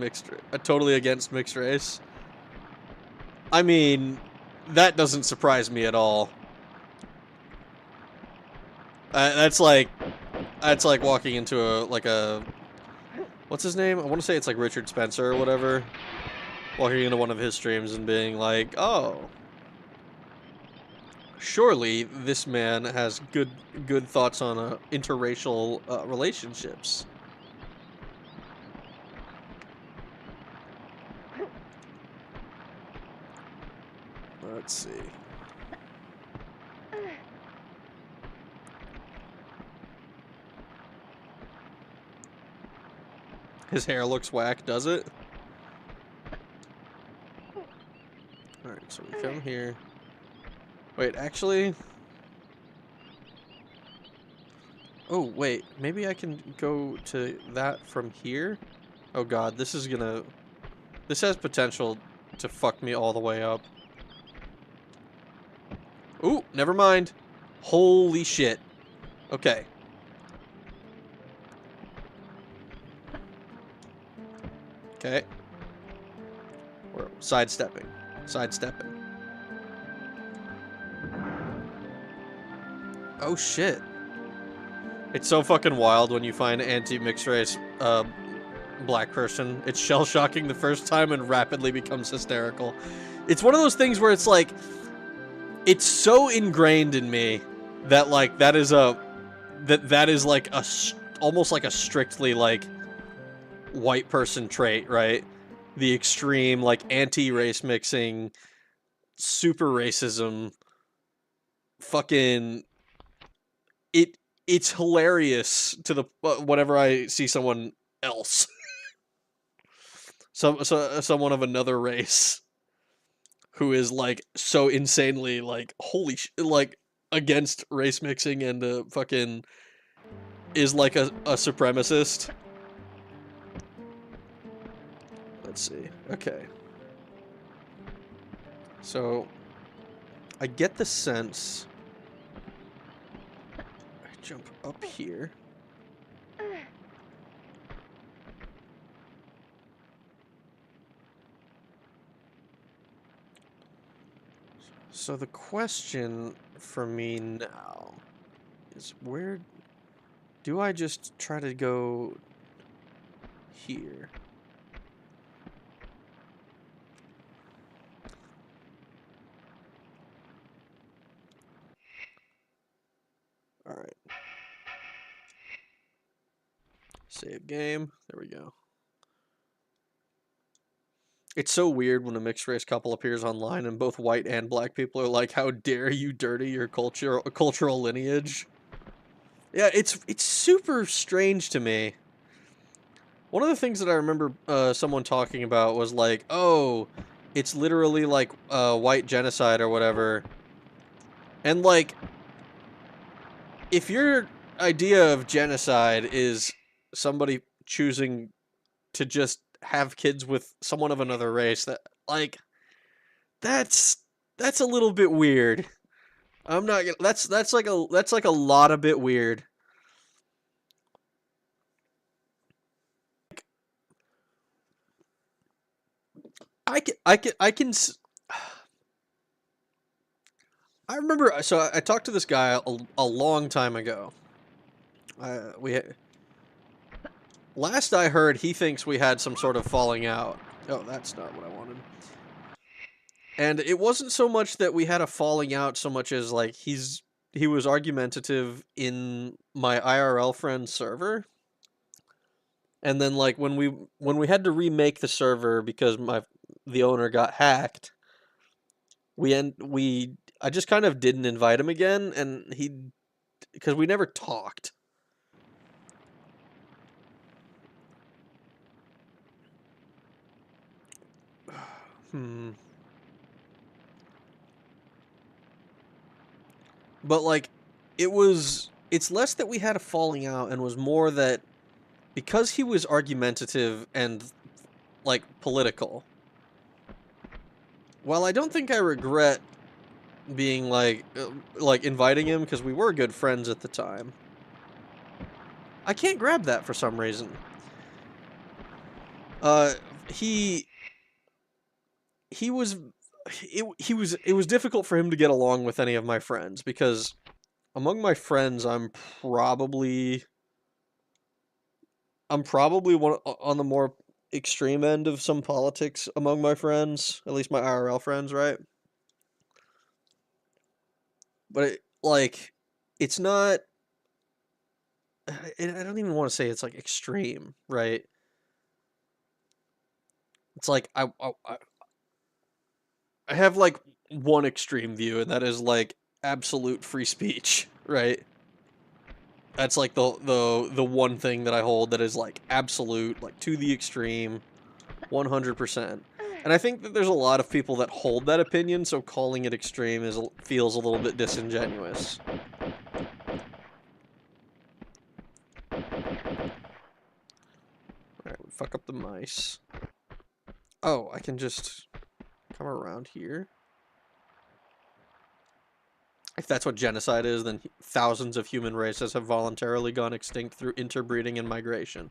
totally against mixed race. I mean, that doesn't surprise me at all. That's like walking into a what's his name? I want to say it's like Richard Spencer or whatever. Walking into one of his streams and being like, "Oh, surely this man has good thoughts on interracial relationships." Let's see. His hair looks whack, does it? Alright, so we come here. Wait, actually... Oh, wait. Maybe I can go to that from here? Oh god, this is gonna... This has potential to fuck me all the way up. Ooh, never mind. Holy shit. Okay. Okay. We're sidestepping. Sidestepping. Oh shit. It's so fucking wild when you find anti-mixed race black person. It's shell-shocking the first time and rapidly becomes hysterical. It's one of those things where it's like, it's so ingrained in me that like that is like almost like a strictly like white person trait, right? The extreme like anti-race mixing, super racism, fucking it's hilarious to the whenever I see someone else, someone of another race, who is like so insanely like holy like against race mixing and fucking is like a supremacist. Let's see. Okay. So I get the sense I jump up here. So the question for me now is, where do I just try to go here? All right. Save game. There we go. It's so weird when a mixed race couple appears online and both white and black people are like, "How dare you dirty your cultural lineage?" Yeah, it's super strange to me. One of the things that I remember someone talking about was like, "Oh, it's literally like white genocide or whatever." And like, if your idea of genocide is somebody choosing to just have kids with someone of another race, that like that's a little bit weird. I'm not gonna, that's like a lot a bit weird. I can I remember, so I talked to this guy a long time ago. Last I heard, he thinks we had some sort of falling out. Oh, that's not what I wanted. And it wasn't so much that we had a falling out so much as like he's he was argumentative in my IRL friend's server. And then like when we had to remake the server because the owner got hacked, I just kind of didn't invite him again, and because we never talked. But like it's less that we had a falling out and was more that because he was argumentative and like political. While I don't think I regret being like inviting him because we were good friends at the time. I can't grab that for some reason. He was it was difficult for him to get along with any of my friends because among my friends I'm probably one on the more extreme end of some politics among my friends, at least my IRL friends, right? But it's not. I don't even want to say it's like extreme, right? It's like I have like one extreme view, and that is like absolute free speech, right? That's like the one thing that I hold that is like absolute, like to the extreme, 100%. And I think that there's a lot of people that hold that opinion, so calling it extreme feels a little bit disingenuous. Alright, we fuck up the mice. Oh, I can just come around here. If that's what genocide is, then thousands of human races have voluntarily gone extinct through interbreeding and migration.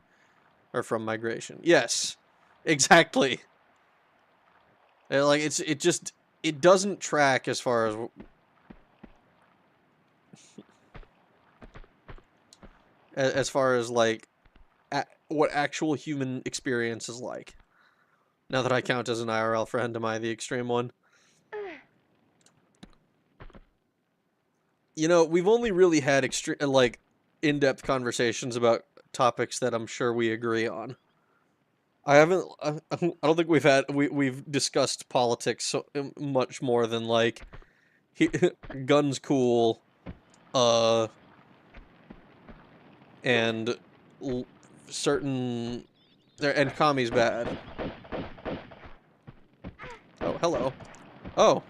Or from migration. Yes, exactly. Like, it doesn't track as far as like, what actual human experience is like. Now that I count as an IRL friend, am I the extreme one? You know, we've only really had like in-depth conversations about topics that I'm sure we agree on. I haven't. I don't think we've discussed politics so much more than like guns cool, and certain and commies bad. Oh, hello. Oh.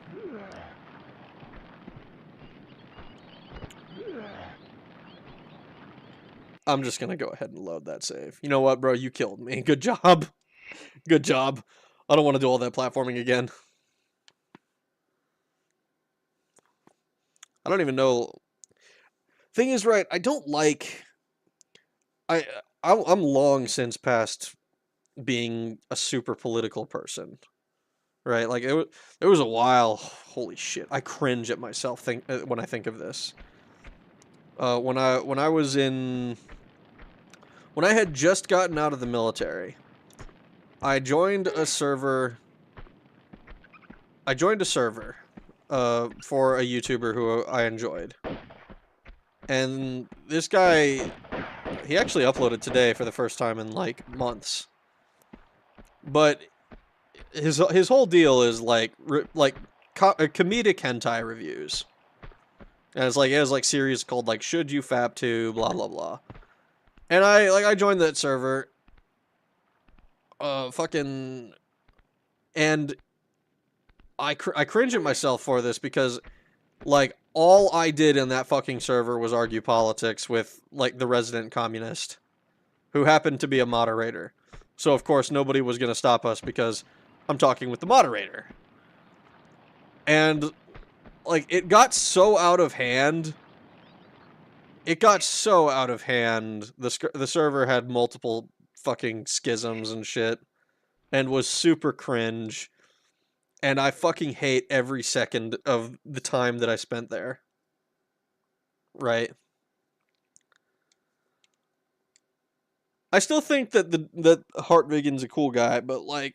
I'm just gonna go ahead and load that save. You know what, bro? You killed me. Good job. Good job. I don't want to do all that platforming again. I don't even know. Thing is, right, I don't like... I'm long since past being a super political person. Right? Like, there was a while... Holy shit. I cringe at myself when I think of this. When I was in... When I had just gotten out of the military, I joined a server for a YouTuber who I enjoyed. And this guy, he actually uploaded today for the first time in like months. But his whole deal is like comedic hentai reviews. And it has like series called like Should You Fap To, blah blah blah. And I joined that server and I cringe at myself for this because like all I did in that fucking server was argue politics with like the resident communist who happened to be a moderator. So of course nobody was going to stop us because I'm talking with the moderator. And like it got so out of hand. The server had multiple fucking schisms and shit and was super cringe. And I fucking hate every second of the time that I spent there. Right? I still think that that Hartvigen's a cool guy, but like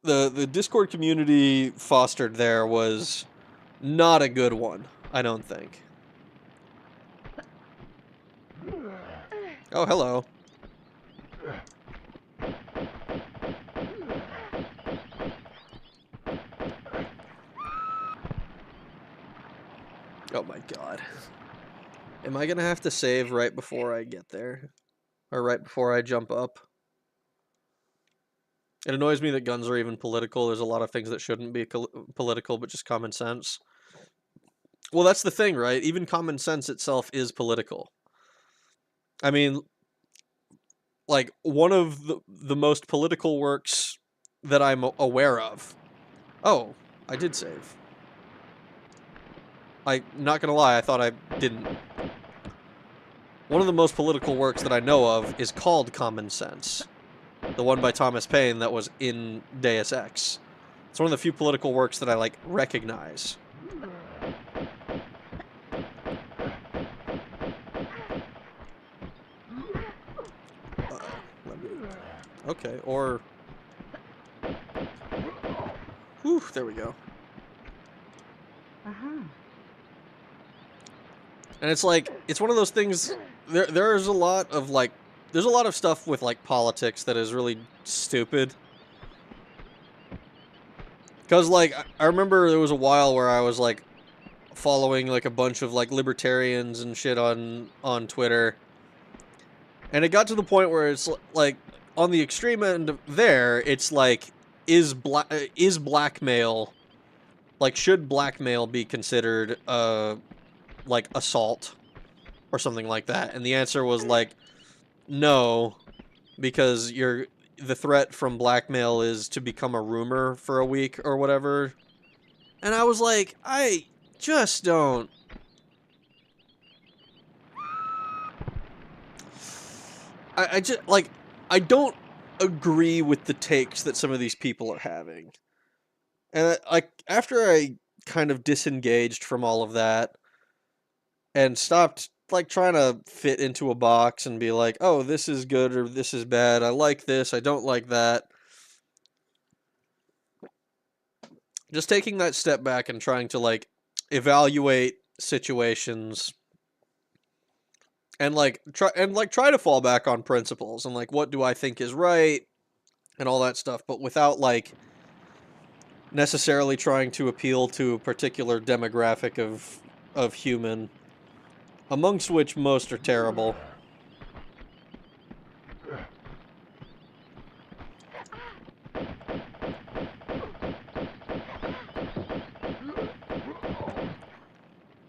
the Discord community fostered there was not a good one. I don't think. Oh, hello. Oh my god. Am I gonna have to save right before I get there? Or right before I jump up? It annoys me that guns are even political. There's a lot of things that shouldn't be political, but just common sense. Well, that's the thing, right? Even common sense itself is political. I mean, like, one of the most political works that I'm aware of. Oh, I did save. Not gonna lie, I thought I didn't. One of the most political works that I know of is called Common Sense. The one by Thomas Paine that was in Deus Ex. It's one of the few political works that I, like, recognize. Okay, or... Whew, there we go. And it's like, it's one of those things, there's a lot of, like, there's a lot of stuff with, like, politics that is really stupid. Because, like, I remember there was a while where I was, like, following, like, a bunch of, like, libertarians and shit on Twitter. And it got to the point where it's, like, on the extreme end of there, it's like, is blackmail, like, should blackmail be considered, like, assault or something like that? And the answer was, like, no, because the threat from blackmail is to become a rumor for a week or whatever. And I was like, I just don't... I just, like, I don't agree with the takes that some of these people are having. And, like, after I kind of disengaged from all of that and stopped, like, trying to fit into a box and be like, oh, this is good or this is bad, I like this, I don't like that. Just taking that step back and trying to, like, evaluate situations and, like, try to fall back on principles and, like, what do I think is right and all that stuff, but without, like, necessarily trying to appeal to a particular demographic of human, amongst which most are terrible.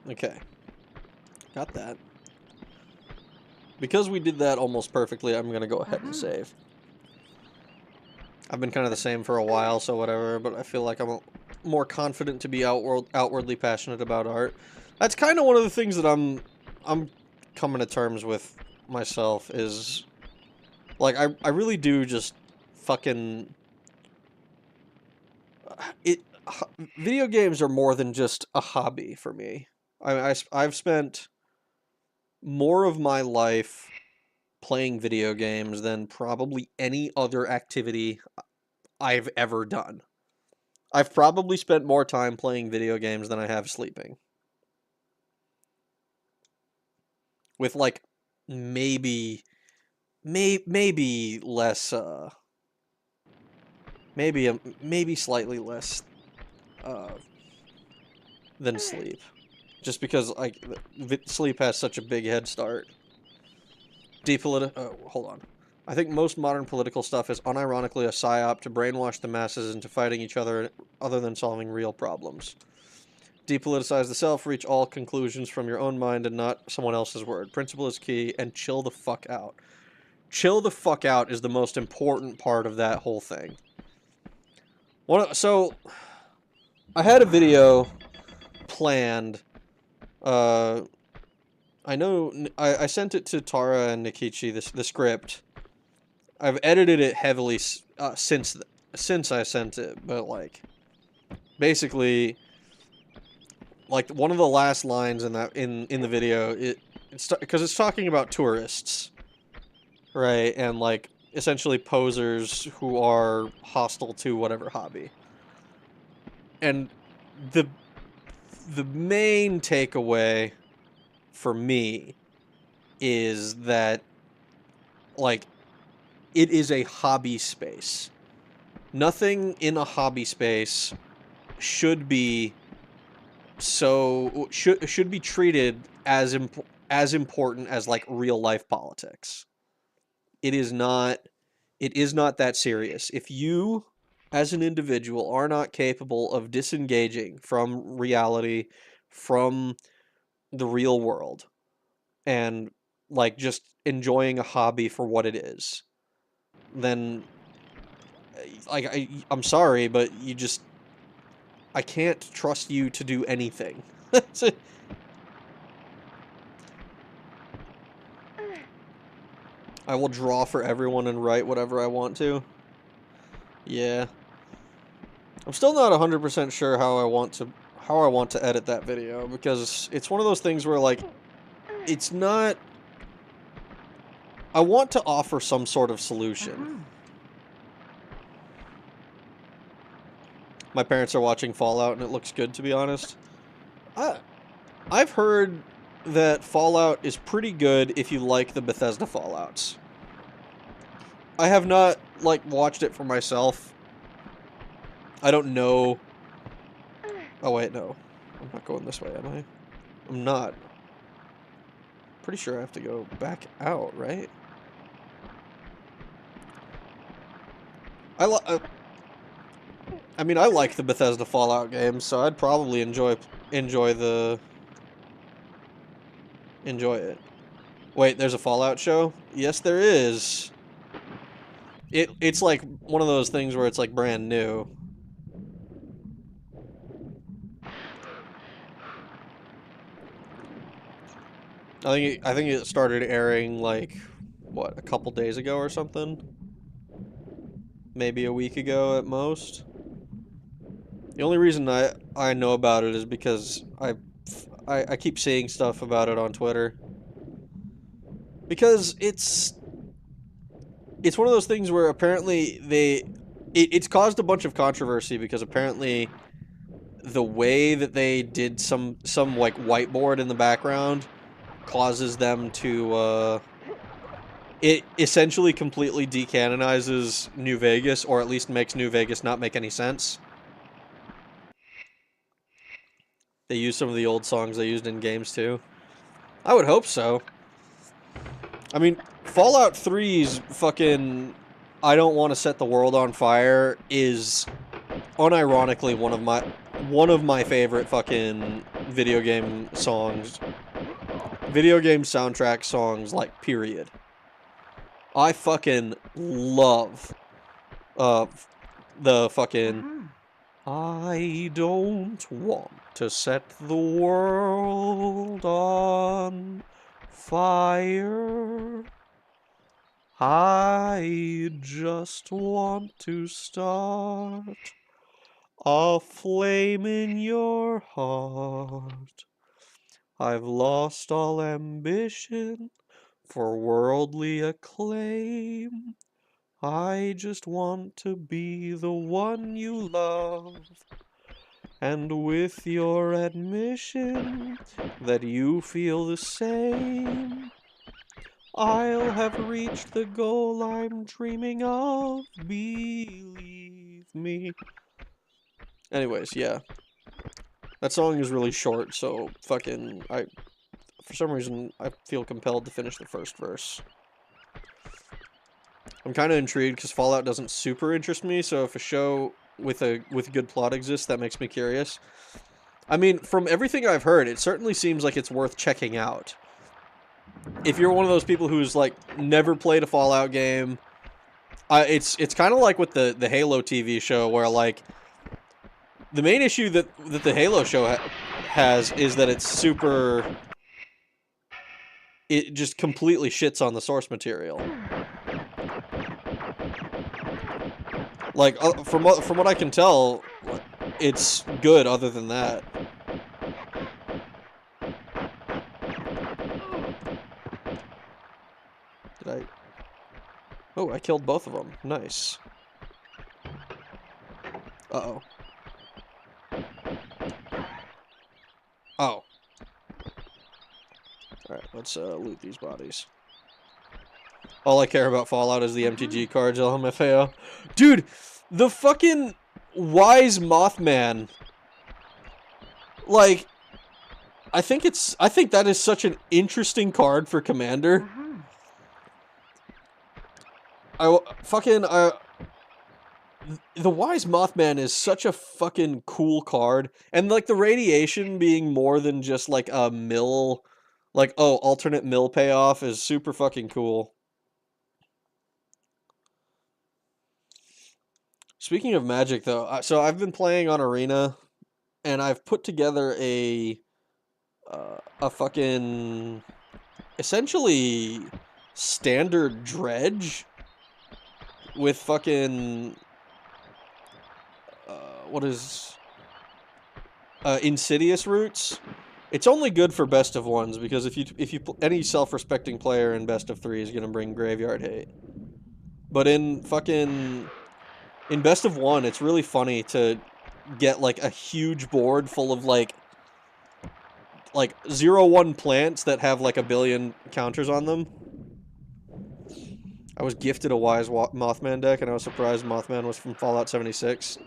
Okay. Got that. Because we did that almost perfectly, I'm gonna go ahead and save. I've been kind of the same for a while, so whatever, but I feel like I'm more confident to be outwardly passionate about art. That's kind of one of the things that I'm coming to terms with myself is, like, I really do just fucking... Video games are more than just a hobby for me. I've spent more of my life playing video games than probably any other activity I've ever done. I've probably spent more time playing video games than I have sleeping. With, like, maybe less, maybe slightly less, than sleep. Just because, like, sleep has such a big head start. Hold on. I think most modern political stuff is unironically a psyop to brainwash the masses into fighting each other than solving real problems. Depoliticize the self, reach all conclusions from your own mind and not someone else's word. Principle is key, and chill the fuck out. Chill the fuck out is the most important part of that whole thing. So, I had a video planned. I know I sent it to Tara and Nikichi, the script. I've edited it heavily since I sent it, but, like, basically, like, one of the last lines in the video, because it's talking about tourists, right, and, like, essentially posers who are hostile to whatever hobby, and the main takeaway for me is that, like, it is a hobby space. Nothing in a hobby space should be should be treated as important as like real life politics. It is not that serious. If you as an individual are not capable of disengaging from reality, from the real world, and like just enjoying a hobby for what it is, then like I'm sorry, but I can't trust you to do anything. I will draw for everyone and write whatever I want to. Yeah. I'm still not 100% sure how I want to edit that video, because it's one of those things where, like, it's not... I want to offer some sort of solution. My parents are watching Fallout and it looks good, to be honest. I've heard that Fallout is pretty good if you like the Bethesda Fallouts. I have not, like, watched it for myself. I don't know. Oh, wait, no. I'm not going this way, am I? I'm not. Pretty sure I have to go back out, right? I mean, I like the Bethesda Fallout games, so I'd probably enjoy it. Wait, there's a Fallout show? Yes, there is. It's like one of those things where it's like brand new. I think it started airing like what, a couple days ago or something? Maybe a week ago at most. The only reason I know about it is because I keep seeing stuff about it on Twitter. Because it's one of those things where apparently it's caused a bunch of controversy, because apparently the way that they did some like whiteboard in the background causes them to it essentially completely decanonizes New Vegas, or at least makes New Vegas not make any sense. They use some of the old songs they used in games too. I would hope so. I mean, Fallout 3's fucking I don't want to set the world on fire is unironically one of my favorite fucking video game songs. Video game soundtrack songs, like, period. I fucking love the fucking I don't want to set the world on fire. I just want to start a flame in your heart. I've lost all ambition for worldly acclaim. I just want to be the one you love. And with your admission that you feel the same, I'll have reached the goal I'm dreaming of, believe me. Anyways, yeah. That song is really short, so fucking, for some reason, I feel compelled to finish the first verse. I'm kind of intrigued, because Fallout doesn't super interest me, so if a show with good plot exists, that makes me curious. I mean, from everything I've heard, it certainly seems like it's worth checking out. If you're one of those people who's, like, never played a Fallout game, it's kind of like with the Halo TV show, where, like, the main issue that the Halo show has is that it's super... It just completely shits on the source material. Like, from what I can tell, it's good other than that. Did I... Oh, I killed both of them. Nice. Uh-oh. Alright, let's loot these bodies. All I care about Fallout is the MTG cards, LMFAO. Dude, the fucking Wise Mothman. Like, I think that is such an interesting card for Commander. The Wise Mothman is such a fucking cool card. And, like, the radiation being more than just, like, a mill, like, oh, alternate mill payoff is super fucking cool. Speaking of Magic, though, so I've been playing on Arena, and I've put together a fucking, essentially, standard dredge with fucking, what is, Insidious roots. It's only good for best of ones, because if you any self-respecting player in best of 3 is gonna bring graveyard hate. But in best of 1, it's really funny to get like a huge board full of like 0/1 plants that have like a billion counters on them. I was gifted a Wise Mothman deck, and I was surprised Mothman was from Fallout 76.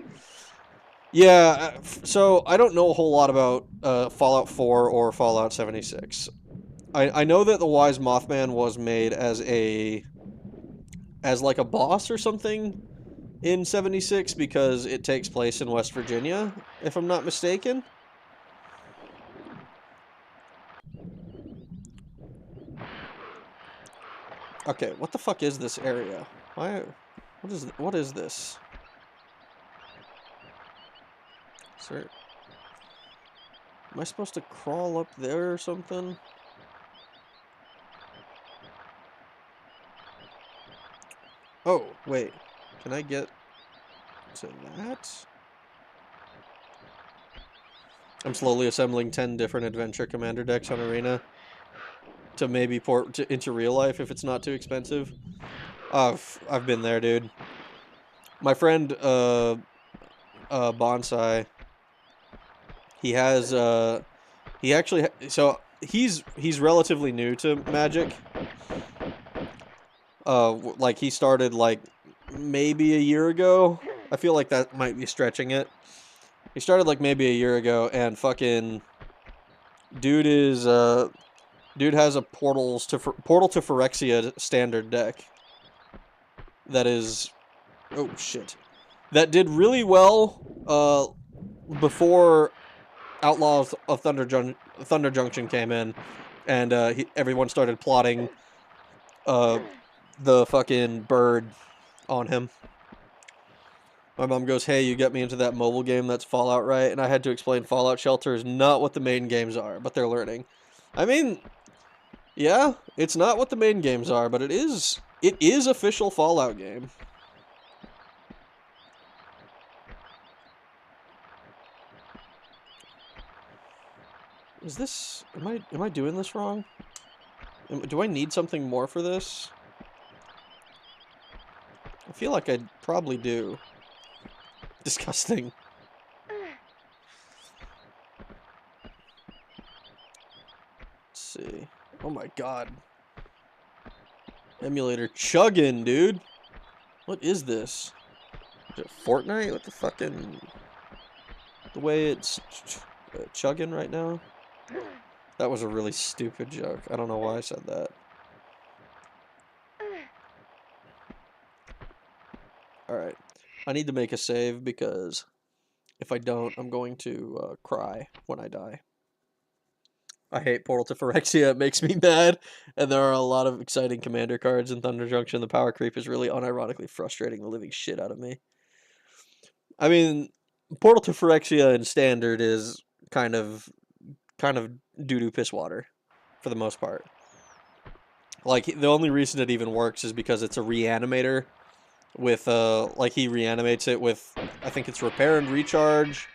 Yeah, so I don't know a whole lot about Fallout 4 or Fallout 76. I know that the Wise Mothman was made as like a boss or something in 76 because it takes place in West Virginia, if I'm not mistaken. Okay, what the fuck is this area? What is this? Sir, am I supposed to crawl up there or something? Oh, wait. Can I get to that? I'm slowly assembling 10 different Adventure Commander decks on Arena to maybe port into real life if it's not too expensive. I've been there, dude. My friend, Bonsai, he has, he actually, so he's relatively new to Magic. Like, he started, like, maybe a year ago. I feel like that might be stretching it. He started, like, maybe a year ago, and fucking dude is, dude has a Portal to Phyrexia standard deck that is, oh shit, that did really well before Outlaws of Thunder Junction came in, and everyone started plotting the fucking bird on him. My mom goes, "Hey, you got me into that mobile game that's Fallout, right?" And I had to explain Fallout Shelter is not what the main games are, but they're learning. I mean, yeah, it's not what the main games are, but it is official Fallout game. Is this, am I doing this wrong? Do I need something more for this? I feel like I probably do. Disgusting. Let's see. Oh my god. Emulator chugging, dude. What is this? Is it Fortnite? What the fucking... The way it's chugging right now? That was a really stupid joke. I don't know why I said that. Alright. I need to make a save because if I don't, I'm going to cry when I die. I hate Portal to Phyrexia. It makes me mad. And there are a lot of exciting commander cards in Thunder Junction. The power creep is really unironically frustrating the living shit out of me. I mean, Portal to Phyrexia in Standard is kind of doo-doo piss water for the most part. Like, the only reason it even works is because it's a reanimator with, like, he reanimates it with, I think it's Repair and Recharge.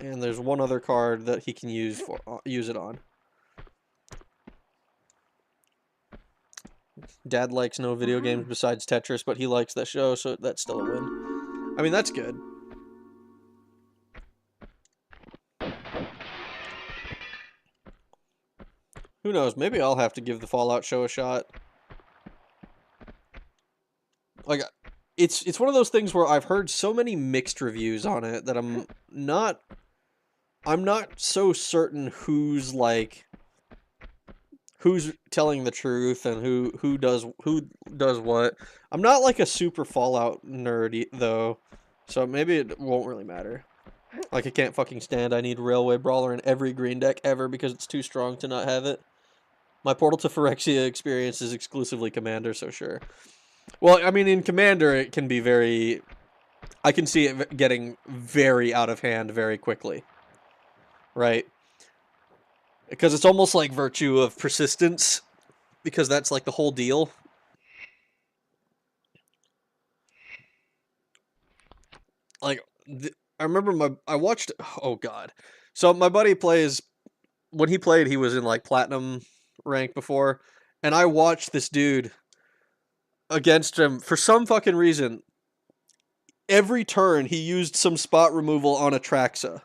And there's one other card that he can use it on. Dad likes no video games besides Tetris, but he likes that show, so that's still a win. I mean, that's good. Who knows? Maybe I'll have to give the Fallout show a shot. Like, it's one of those things where I've heard so many mixed reviews on it that I'm not so certain who's telling the truth and who does what. I'm not like a super Fallout nerd though, so maybe it won't really matter. Like, I can't fucking stand I need Railway Brawler in every green deck ever because it's too strong to not have it. My Portal to Phyrexia experience is exclusively Commander, so sure. Well, I mean, in Commander, it can be very... I can see it getting very out of hand very quickly. Right? Because it's almost like Virtue of Persistence, because that's like the whole deal. Like, I remember I watched... Oh, God. So, my buddy plays... When he played, he was in, like, Platinum rank before, and I watched this dude against him for some fucking reason. Every turn, he used some spot removal on Atraxa.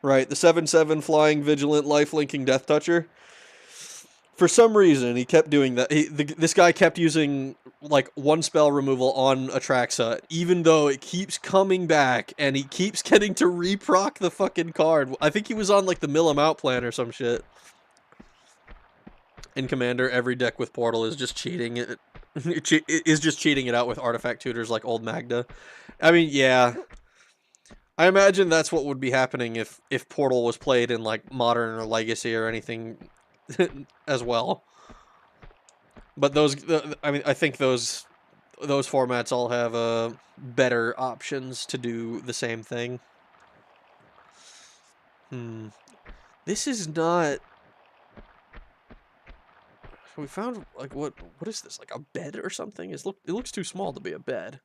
Right, the 7/7 flying vigilant life-linking Death Toucher. For some reason, he kept doing that. This guy kept using, like, one spell removal on Atraxa, even though it keeps coming back, and he keeps getting to reproc the fucking card. I think he was on, like, the mill him out plan or some shit. In Commander, every deck with Portal is just cheating it. Is just cheating it out with artifact tutors like old Magda. I mean, yeah. I imagine that's what would be happening if Portal was played in, like, Modern or Legacy or anything as well. But I think those formats all have better options to do the same thing. This is not... We found, like, what is this? Like a bed or something? It looks too small to be a bed.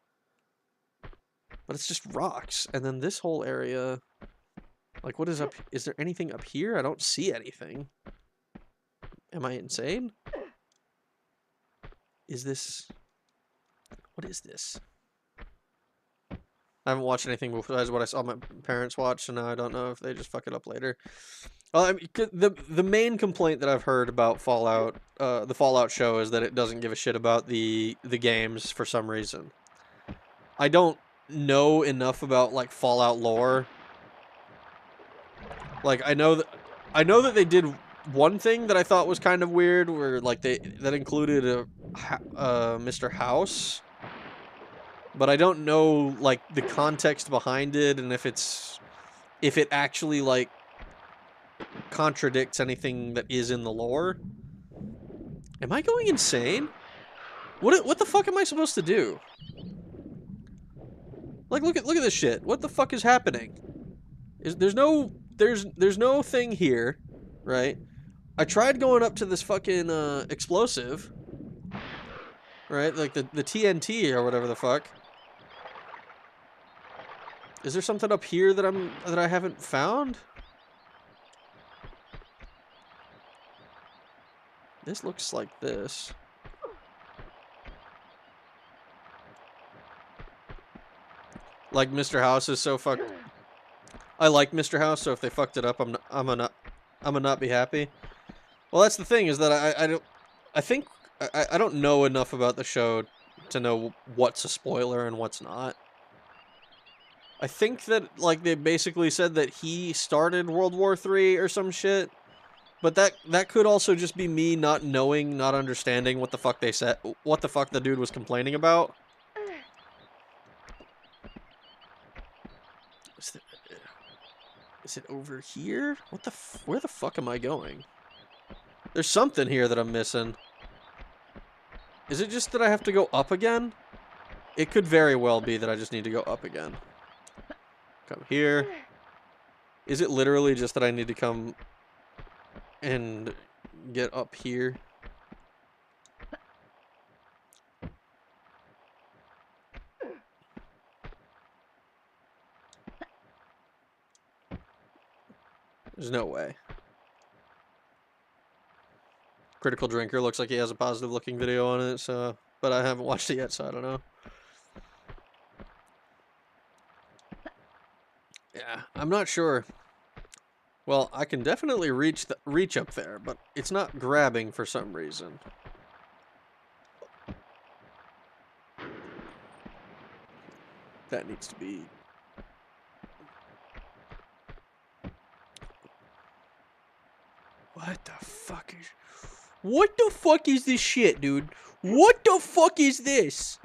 But it's just rocks. And then this whole area... Like, what is up... Is there anything up here? I don't see anything. Am I insane? Is this... What is this? I haven't watched anything besides what I saw my parents watch, so now I don't know if they just fuck it up later. I mean, the main complaint that I've heard about Fallout, the Fallout show, is that it doesn't give a shit about the games for some reason. I don't know enough about, like, Fallout lore. Like, I know that they did one thing that I thought was kind of weird, where, like, that included a Mr. House, but I don't know, like, the context behind it, and if it actually, like, contradicts anything that is in the lore. Am I going insane? What the fuck am I supposed to do? Like, look at this shit. What the fuck is happening? There's no thing here, right? I tried going up to this fucking explosive, right? Like the TNT or whatever the fuck. Is there something up here that I haven't found? This looks like this. Like, Mr. House is so fucked. I like Mr. House, so if they fucked it up, I'm gonna not be happy. Well, that's the thing, is that I don't know enough about the show to know what's a spoiler and what's not. I think that, like, they basically said that he started World War III or some shit. But that could also just be me not knowing, not understanding what the fuck they said, what the fuck the dude was complaining about. Is it over here? Where the fuck am I going? There's something here that I'm missing. Is it just that I have to go up again? It could very well be that I just need to go up again. Come here. Is it literally just that I need to come and get up here? There's no way. Critical Drinker looks like he has a positive looking video on it, so, but I haven't watched it yet, so I don't know. Yeah, I'm not sure. Well, I can definitely reach up there, but it's not grabbing for some reason. That needs to be... What the fuck is... What the fuck is this shit, dude? What the fuck is this?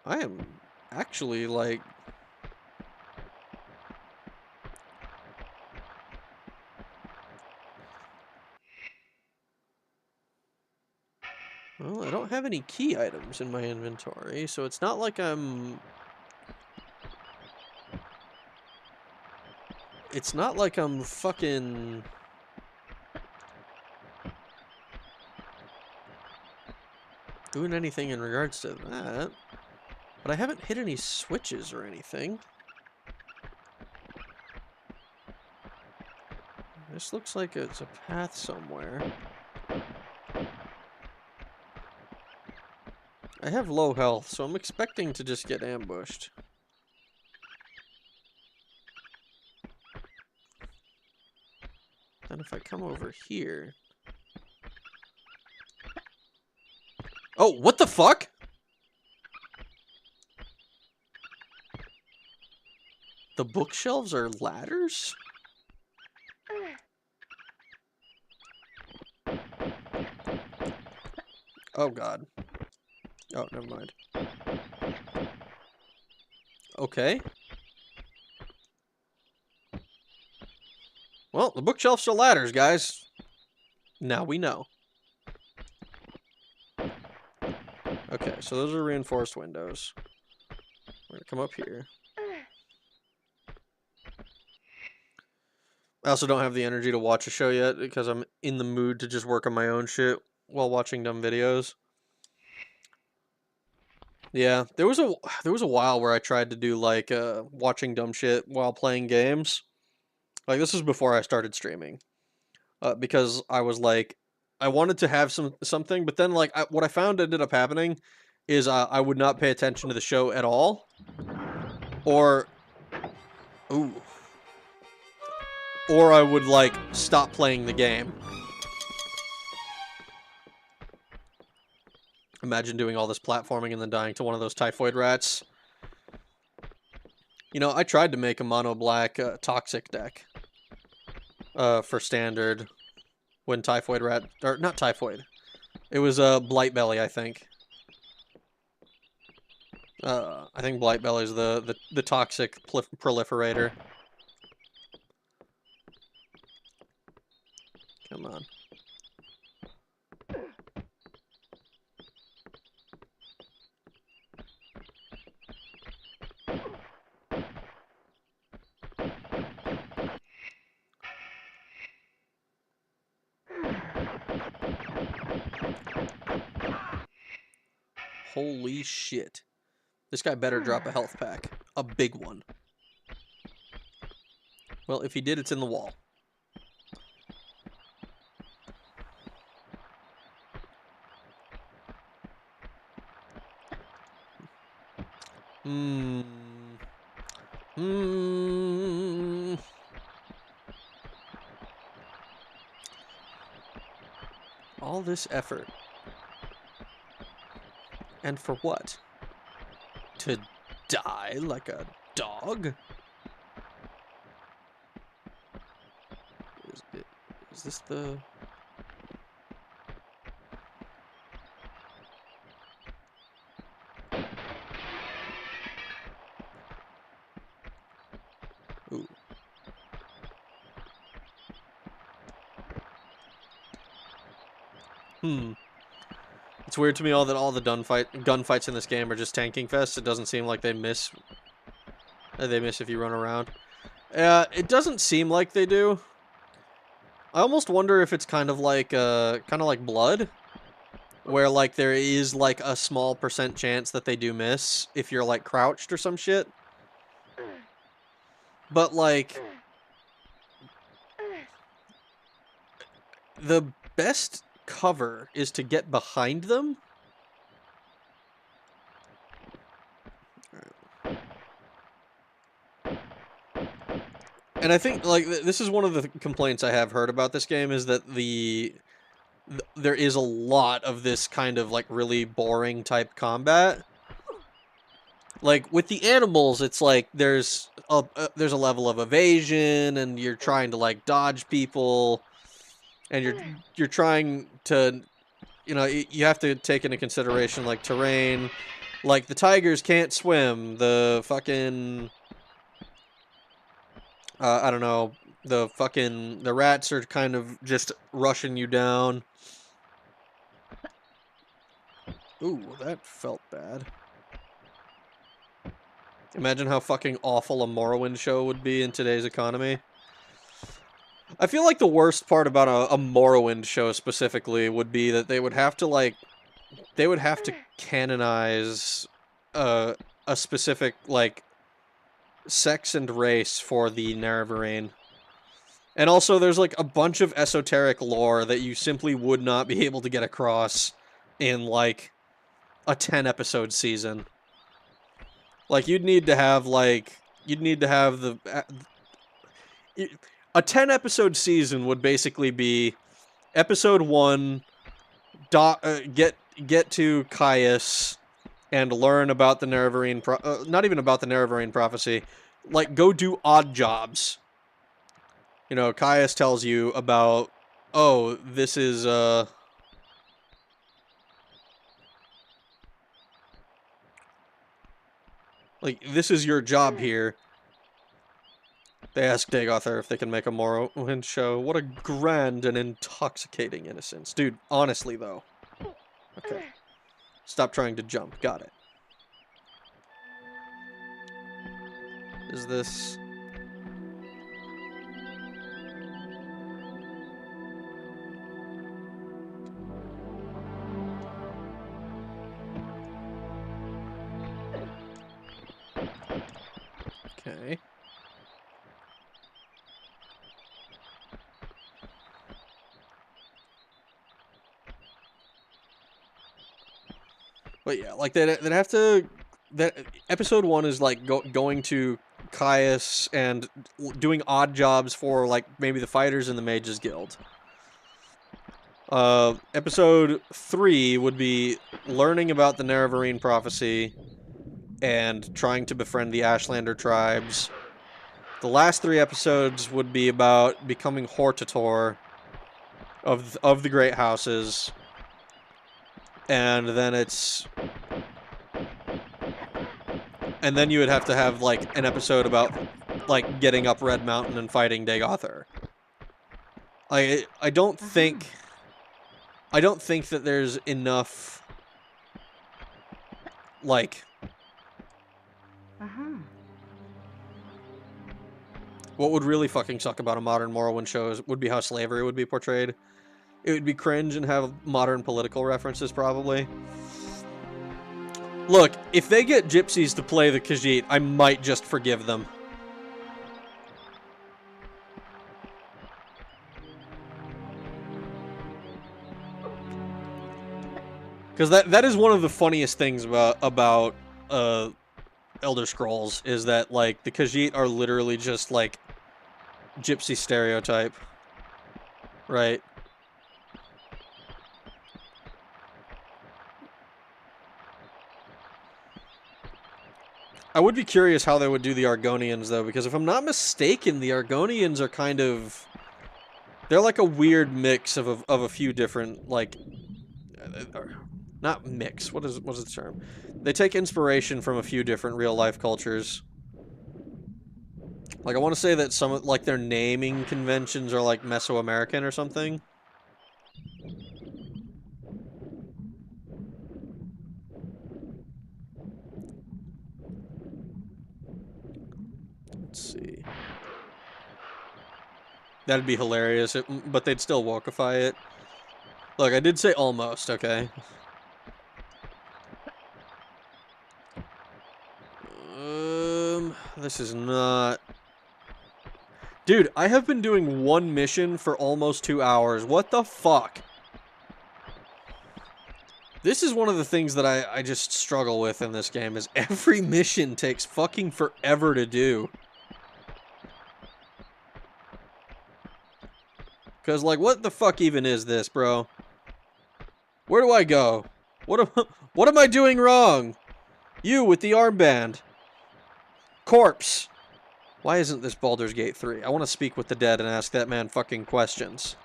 I am actually, like... Well, I don't have any key items in my inventory, so it's not like I'm... It's not like I'm fucking... doing anything in regards to that. But I haven't hit any switches or anything. This looks like it's a path somewhere. I have low health, so I'm expecting to just get ambushed. Then if I come over here... Oh, what the fuck? The bookshelves are ladders? Oh god. Oh, never mind. Okay. Well, the bookshelves are ladders, guys. Now we know. Okay, so those are reinforced windows. We're gonna come up here. I also don't have the energy to watch a show yet because I'm in the mood to just work on my own shit while watching dumb videos. Yeah, there was a while where I tried to do like watching dumb shit while playing games. Like this was before I started streaming. Because I was like I wanted to have something, but then like what I found ended up happening is I would not pay attention to the show at all. Or ooh. Or I would like stop playing the game. Imagine doing all this platforming and then dying to one of those typhoid rats. You know, I tried to make a mono black toxic deck for standard when typhoid rat, or not typhoid. It was blight belly, I think. I think blight belly is the toxic proliferator. Come on. Holy shit. This guy better drop a health pack. A big one. Well, if he did, it's in the wall. All this effort. And for what? To die like a dog? Is this the... Ooh. It's weird to me that all the gunfights in this game are just tanking fests. It doesn't seem like they miss. They miss if you run around. It doesn't seem like they do. I almost wonder if it's kind of like Blood, where like there is like a small % chance that they do miss if you're like crouched or some shit. But like the best cover is to get behind them And I think, like, this is one of the complaints I have heard about this game, is that there is a lot of this kind of, like, really boring type combat. Like, with the animals, it's like there's a level of evasion, and you're trying to, like, dodge people, and you're trying to, you know, you have to take into consideration, like, terrain. Like, the tigers can't swim. The fucking... I don't know. The rats are kind of just rushing you down. Ooh, that felt bad. Imagine how fucking awful a Morrowind show would be in today's economy. I feel like the worst part about a Morrowind show specifically would be that they would have to, like, they would have to canonize a specific, like, sex and race for the Nevermind. And also, there's, like, a bunch of esoteric lore that you simply would not be able to get across in, like, a 10-episode season. Like, you'd need to have the... A 10-episode season would basically be episode 1, get to Caius and learn about the Nevermind not even about the Nevermind prophecy. Like, go do odd jobs. You know, Caius tells you about, oh, this is, like, this is your job here. They ask Dagother if they can make a Morrowind show. What a grand and intoxicating innocence. Dude, honestly, though. Okay. Stop trying to jump. Got it. Is this... Okay. But yeah, like, they'd have to... That episode 1 is, like, going to Caius and doing odd jobs for, like, maybe the fighters in the Mages Guild. Episode 3 would be learning about the Nevermind prophecy and trying to befriend the Ashlander tribes. The last 3 episodes would be about becoming Hortator of the Great Houses. And then it's... And then you would have to have, like, an episode about, like, getting up Red Mountain and fighting Dagother. I don't think... I don't think that there's enough... Like... What would really fucking suck about a modern Morrowind show would be how slavery would be portrayed. It would be cringe and have modern political references, probably. Look, if they get gypsies to play the Khajiit, I might just forgive them. Because that is one of the funniest things about Elder Scrolls, is that, like, the Khajiit are literally just, like, gypsy stereotype. Right? I would be curious how they would do the Argonians, though, because if I'm not mistaken, the Argonians are kind of... They're like a weird mix of a few different, like... Not mix, what is the term? They take inspiration from a few different real-life cultures. Like, I want to say that some, like, their naming conventions are, like, Mesoamerican or something. Let's see. That'd be hilarious, but they'd still wokeify it. Look, I did say almost, okay? This is not... Dude, I have been doing one mission for almost 2 hours. What the fuck? This is one of the things that I just struggle with in this game, is every mission takes fucking forever to do. Because, like, what the fuck even is this, bro? Where do I go? What am I doing wrong? You with the armband. Corpse. Why isn't this Baldur's Gate 3? I want to speak with the dead and ask that man fucking questions.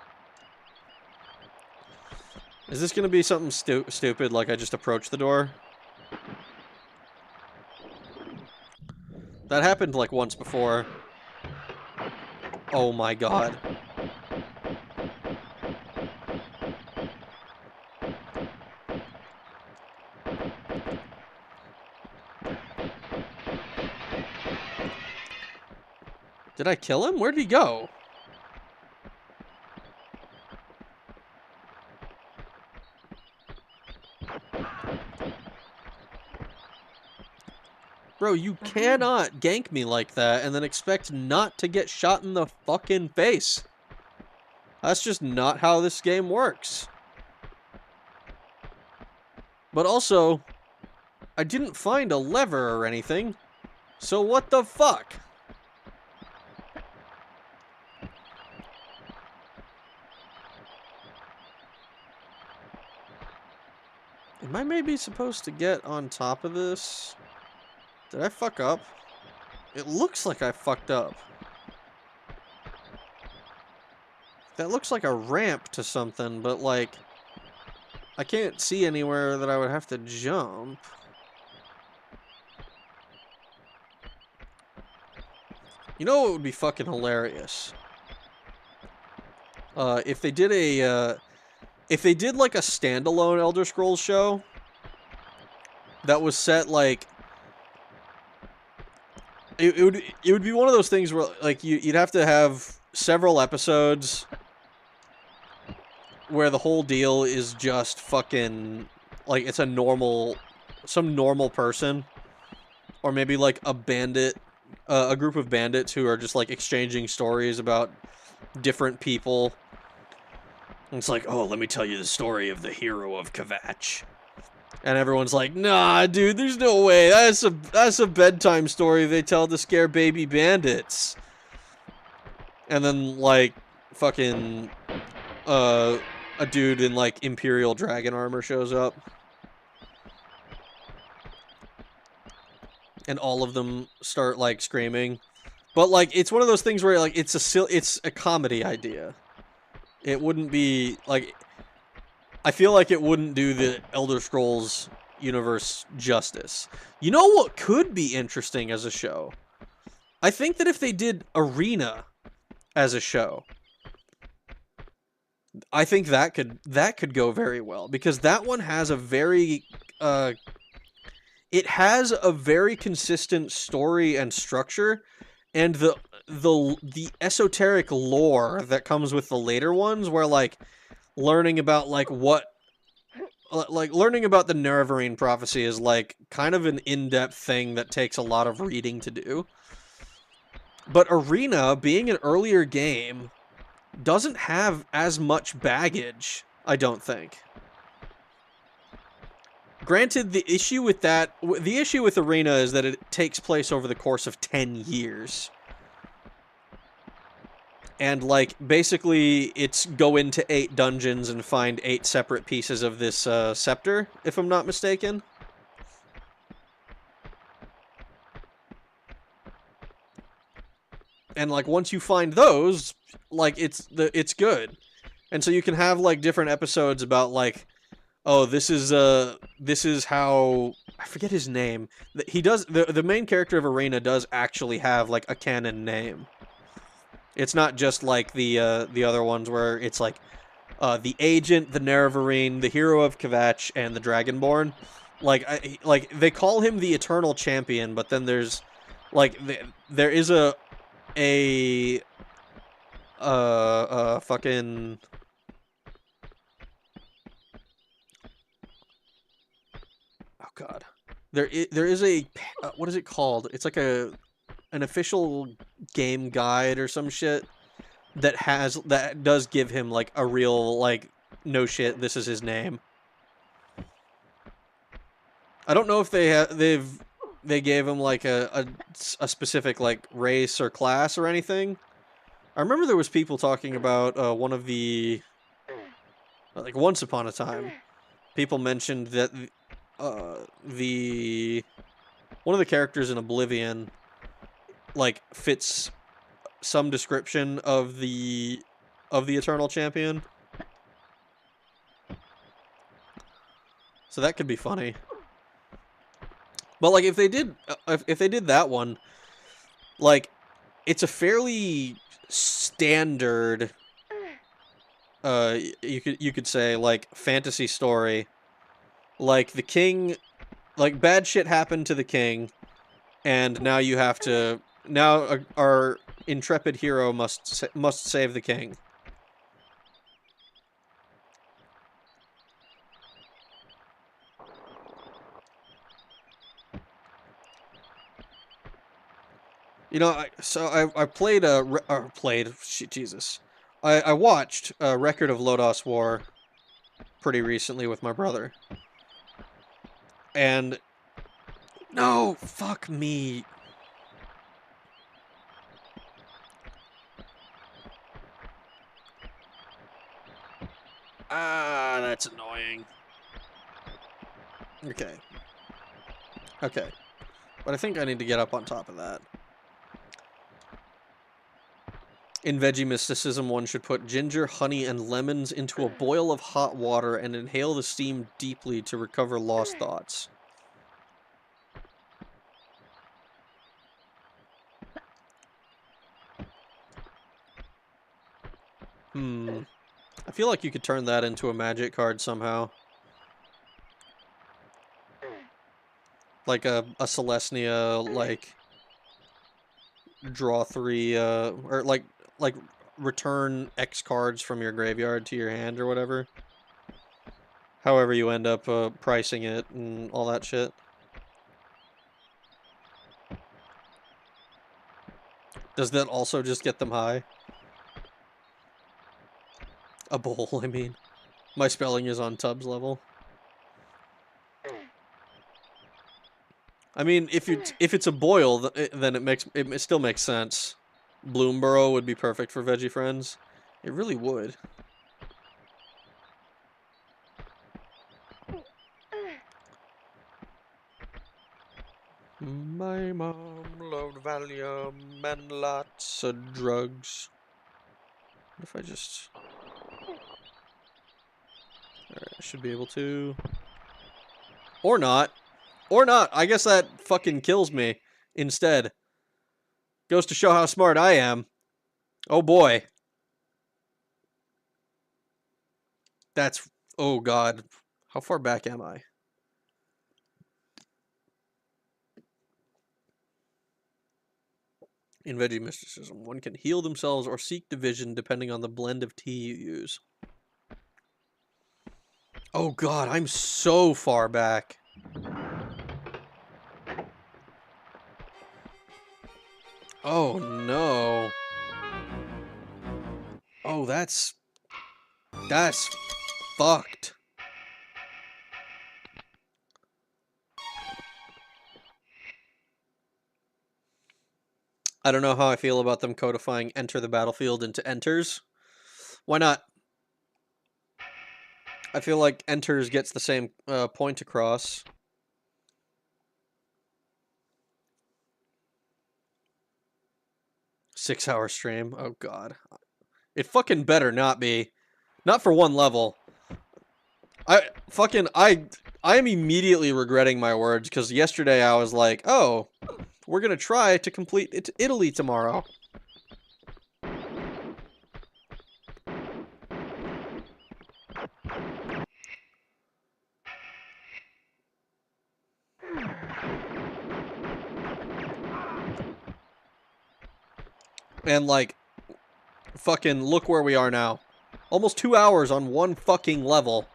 Is this going to be something stupid, like I just approached the door? That happened, like, once before. Oh my god. Did I kill him? Where did he go? Bro, you cannot gank me like that and then expect not to get shot in the fucking face. That's just not how this game works. But also, I didn't find a lever or anything, so what the fuck? Am I maybe supposed to get on top of this? Did I fuck up? It looks like I fucked up. That looks like a ramp to something, but like, I can't see anywhere that I would have to jump. You know what would be fucking hilarious? If they did a, if they did like a standalone Elder Scrolls show that was set like, it would be one of those things where like you'd have to have several episodes where the whole deal is just fucking like it's a normal, some normal person, or maybe like a bandit, a group of bandits who are just like exchanging stories about different people. And it's like, oh, let me tell you the story of the hero of Kvatch. And everyone's like, nah, dude, there's no way. That's a bedtime story they tell to scare baby bandits. And then, like, fucking, a dude in, like, Imperial Dragon armor shows up. And all of them start, like, screaming. But, like, it's one of those things where, like, it's a comedy idea. It wouldn't be, like... I feel like it wouldn't do the Elder Scrolls universe justice. You know what could be interesting as a show? I think that if they did Arena as a show, I think that could go very well, because that one has a very it has a very consistent story and structure, and the esoteric lore that comes with the later ones, where like learning about like learning about the NEVERMIND prophecy is like kind of an in-depth thing that takes a lot of reading to do. But Arena, being an earlier game, doesn't have as much baggage, I don't think. Granted, the issue with Arena is that it takes place over the course of 10 years. And, like, basically, it's go into 8 dungeons and find 8 separate pieces of this scepter, if I'm not mistaken. And, like, once you find those, like, it's good. And so you can have, like, different episodes about, like, oh, this is how... I forget his name. He does... The main character of Arena does actually have, like, a canon name. It's not just like the other ones where it's like the Agent, the NEVERMIND, the Hero of Kvatch, and the Dragonborn. Like they call him the Eternal Champion, but then there's like there is a fucking oh god, there is a what is it called? It's like an official game guide or some shit that does give him like a real like no shit this is his name. I don't know if they gave him like a specific like race or class or anything, I remember there was people talking about one of the like once upon a time, people mentioned that the one of the characters in Oblivion like fits some description of the Eternal Champion. So that could be funny. But like if they did that one, like it's a fairly standard you could say like fantasy story. Like the king, like bad shit happened to the king, and now you have to our intrepid hero must save the king. You know, I played Jesus. I watched a Record of Lodoss War pretty recently with my brother. And no, fuck me. Ah, that's annoying. Okay. Okay. But I think I need to get up on top of that. In Veggie Mysticism, one should put ginger, honey, and lemons into a boil of hot water and inhale the steam deeply to recover lost thoughts. I feel like you could turn that into a magic card somehow. Like a Celestia, like draw 3, or like return X cards from your graveyard to your hand or whatever. However you end up pricing it and all that shit. Does that also just get them high? A bowl, I mean. My spelling is on Tubbs level. I mean, if it's a boil, then it still makes sense. Bloomborough would be perfect for Veggie Friends. It really would. My mom loved Valium and lots of drugs. What if I just... Alright, I should be able to... Or not. Or not. I guess that fucking kills me instead. Goes to show how smart I am. Oh boy. That's... Oh god. How far back am I? In Veggie Mysticism, one can heal themselves or seek division depending on the blend of tea you use. Oh god, I'm so far back. Oh no. Oh, that's fucked. I don't know how I feel about them codifying enter the battlefield into enters. Why not? I feel like enters gets the same point across. Six-hour stream. Oh god. It fucking better not be. Not for one level. I am immediately regretting my words because yesterday I was like, oh, we're gonna try to complete Italy tomorrow. And like, fucking look where we are now. Almost 2 hours on one fucking level.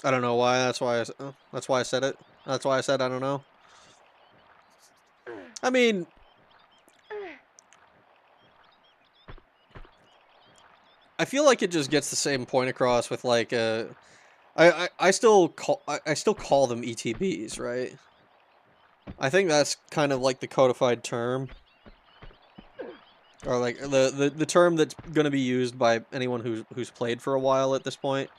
I don't know why. That's why I said it. That's why I said I don't know. I mean, I feel like it just gets the same point across with like I still call them ETBs, right? I think that's kind of like the codified term, or like the term that's going to be used by anyone who's played for a while at this point.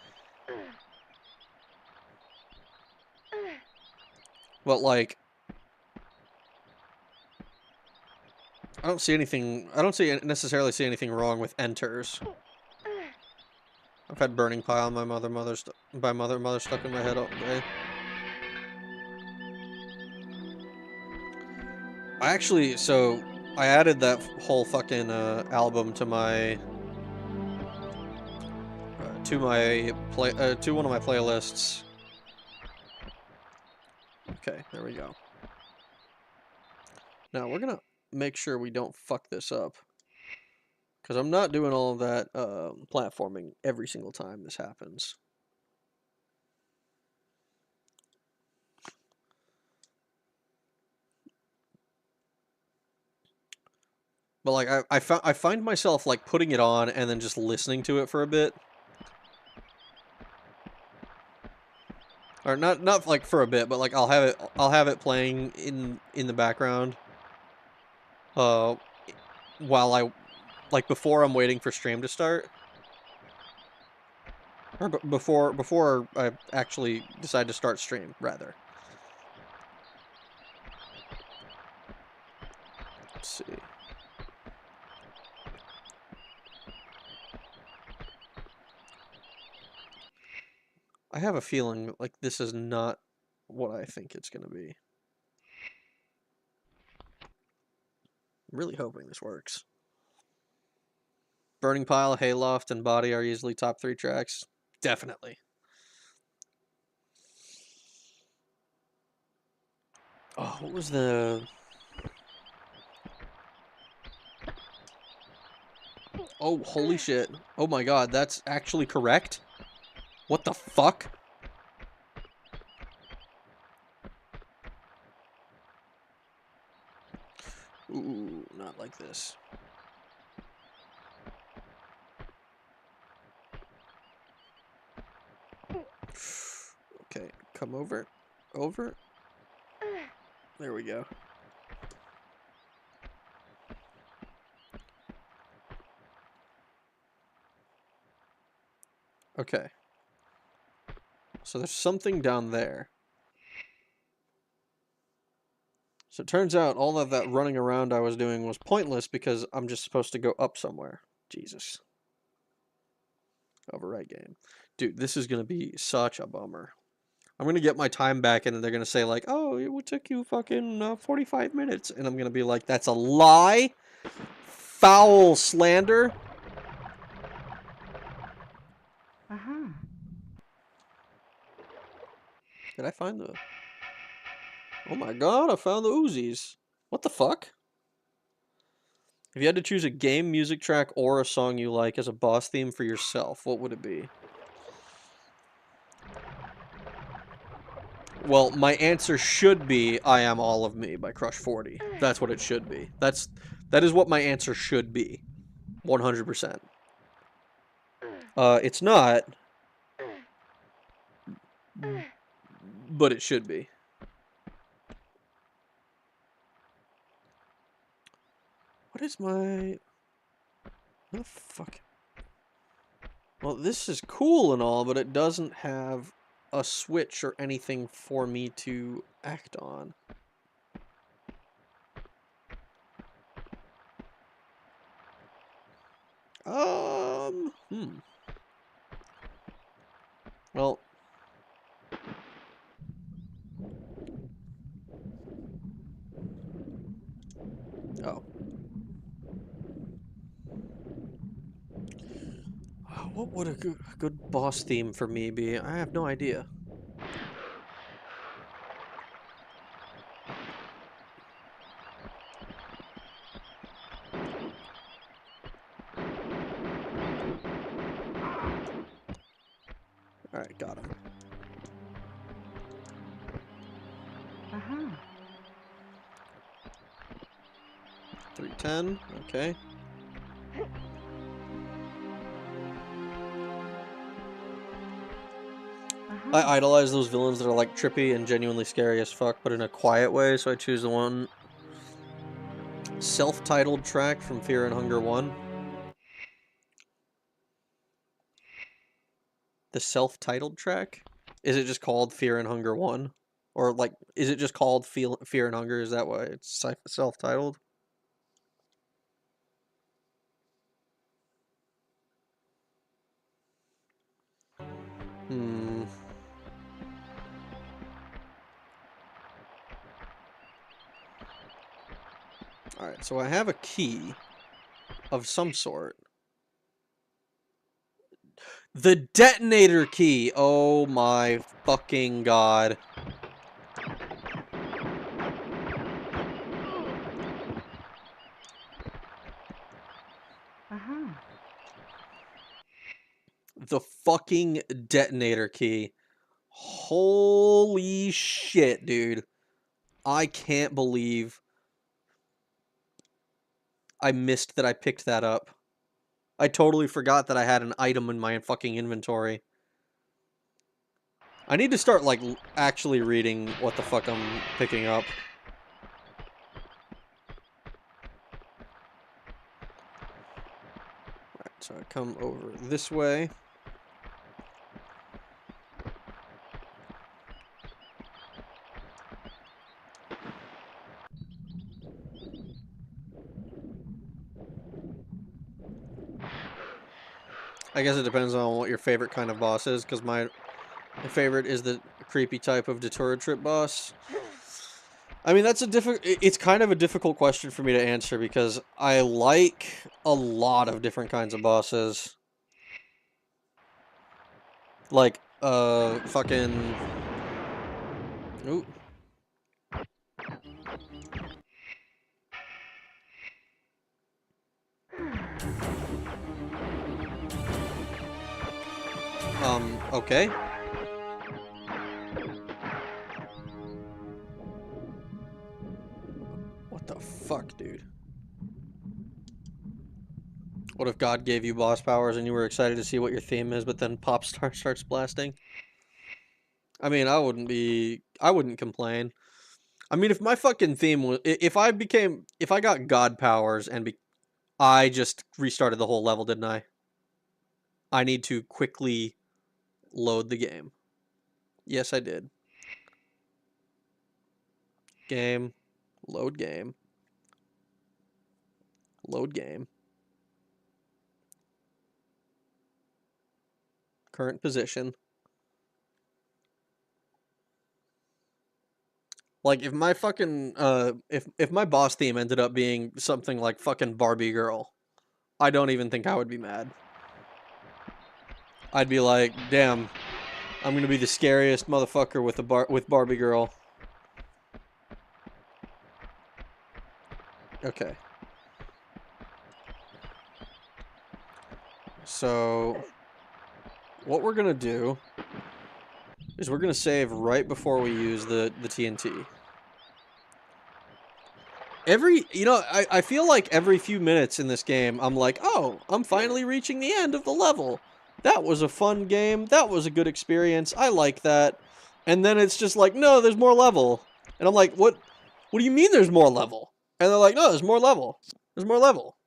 But like, I don't necessarily see anything wrong with enters. I've had burning pile and my mother stuck in my head all day. I added that whole fucking album to my to one of my playlists. Okay, there we go. Now we're gonna make sure we don't fuck this up, because I'm not doing all of that platforming every single time this happens. But like I find myself like putting it on and then just listening to it for a bit. Or not like for a bit, but like I'll have it playing in the background. While before I'm waiting for stream to start. Or before I actually decide to start stream, rather. Let's see. I have a feeling like this is not what I think it's gonna be. I'm really hoping this works. Burning Pile, Hayloft, and Body are easily top 3 tracks. Definitely. Oh, what was the... Oh, holy shit. Oh my god, that's actually correct? What the fuck? Ooh, not like this. Okay, come over. Over. There we go. Okay. So there's something down there. So it turns out all of that running around I was doing was pointless because I'm just supposed to go up somewhere. Jesus. Overwrite game. Dude, this is going to be such a bummer. I'm going to get my time back and they're going to say like, oh, it took you fucking 45 minutes. And I'm going to be like, that's a lie? Foul slander? Uh-huh. Did I find the... Oh my god, I found the Uzis. What the fuck? If you had to choose a game, music track, or a song you like as a boss theme for yourself, what would it be? Well, my answer should be I Am All of Me by Crush 40. That's what it should be. That is what my answer should be. 100%. It's not. But it should be. What is my... What the fuck? Well, this is cool and all, but it doesn't have a switch or anything for me to act on. Well... Oh. What would a good boss theme for me be? I have no idea. Alright, got him. Uh-huh. 310, okay. I idolize those villains that are like trippy and genuinely scary as fuck, but in a quiet way, so I choose the one self-titled track from Fear and Hunger 1. The self-titled track? Is it just called Fear and Hunger 1? Or like, is it just called Fear and Hunger? Is that why it's self-titled? Hmm. Alright, so I have a key of some sort. The detonator key! Oh my fucking god. The fucking detonator key. Holy shit, dude. I can't believe I missed that I picked that up. I totally forgot that I had an item in my fucking inventory. I need to start, like, actually reading what the fuck I'm picking up. Alright, so I come over this way. I guess it depends on what your favorite kind of boss is, because my favorite is the creepy type of Datura Trip boss. I mean, it's kind of a difficult question for me to answer, because I like a lot of different kinds of bosses. Like, fucking... Ooh. Okay. What the fuck, dude? What if God gave you boss powers and you were excited to see what your theme is, but then Popstar starts blasting? I mean, I wouldn't complain. I mean, if my fucking theme was, if I got God powers and I just restarted the whole level, didn't I? I need to quickly load the game. Yes, I did. Game. Load game. Load game. Current position. Like, if my fucking, if my boss theme ended up being something like fucking Barbie Girl, I don't even think I would be mad. I'd be like, damn, I'm gonna be the scariest motherfucker with Barbie Girl. Okay. So, what we're gonna do is we're gonna save right before we use the TNT. I feel like every few minutes in this game, I'm like, oh, I'm finally reaching the end of the level. That was a fun game. That was a good experience. I like that. And then it's just like, no, there's more level. And I'm like, what do you mean there's more level? And they're like, no, there's more level. There's more level.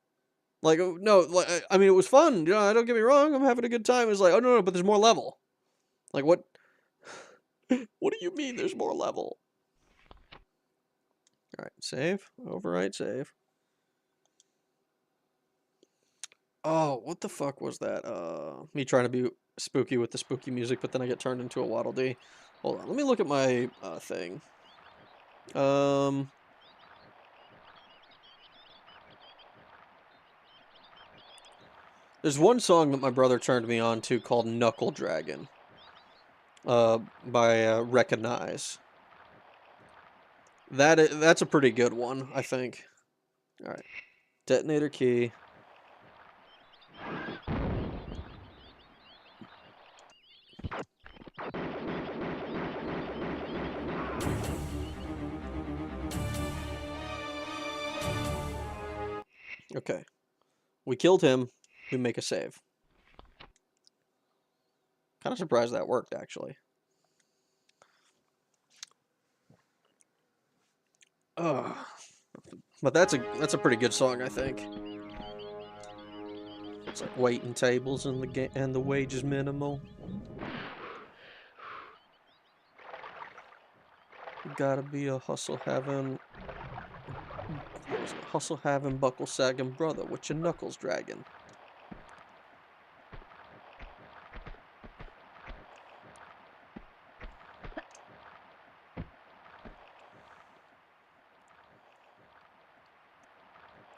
Like, no, like, I mean, it was fun. You know, don't get me wrong. I'm having a good time. It's like, oh, no, but there's more level. Like, what? What do you mean there's more level? All right, save. Overwrite, save. Oh, what the fuck was that? Me trying to be spooky with the spooky music, but then I get turned into a Waddle Dee. Hold on, let me look at my thing. There's one song that my brother turned me on to called Knuckle Dragon. By Recognize. That's a pretty good one, I think. All right, detonator key. Okay, we killed him. We make a save. Kind of surprised that worked, actually. Ugh. But that's a pretty good song, I think. It's like waiting tables and the wage is minimal. You gotta be a hustle having, buckle sagging brother with your knuckles dragging.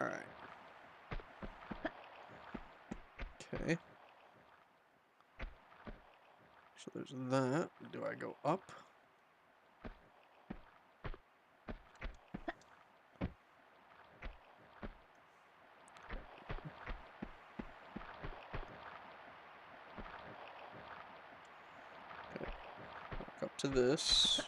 Alright. Okay. So there's that. Do I go up? Okay. Walk up to this.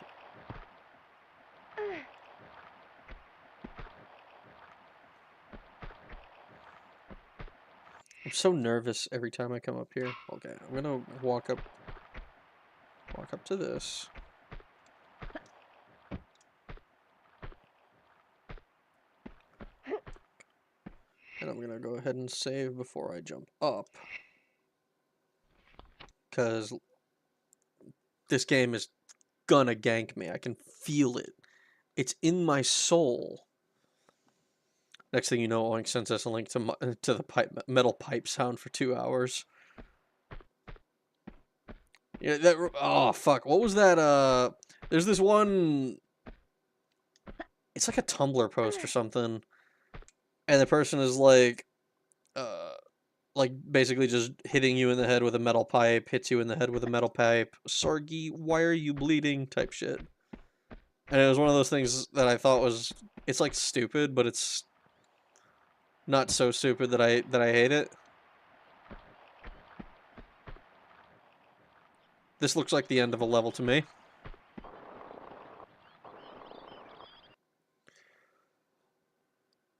I'm so nervous every time I come up here. Okay, I'm gonna walk up to this. And I'm gonna go ahead and save before I jump up. Because this game is gonna gank me. I can feel it. It's in my soul. Next thing you know, Oink sends us a link to the metal pipe sound for 2 hours. Yeah, oh fuck, what was that? There's this one. It's like a Tumblr post or something, and the person is like basically just hitting you in the head with a metal pipe, hits you in the head with a metal pipe. Sargi, why are you bleeding? Type shit. And it was one of those things that I thought was, it's like stupid, but it's not so stupid that I hate it. This looks like the end of a level to me.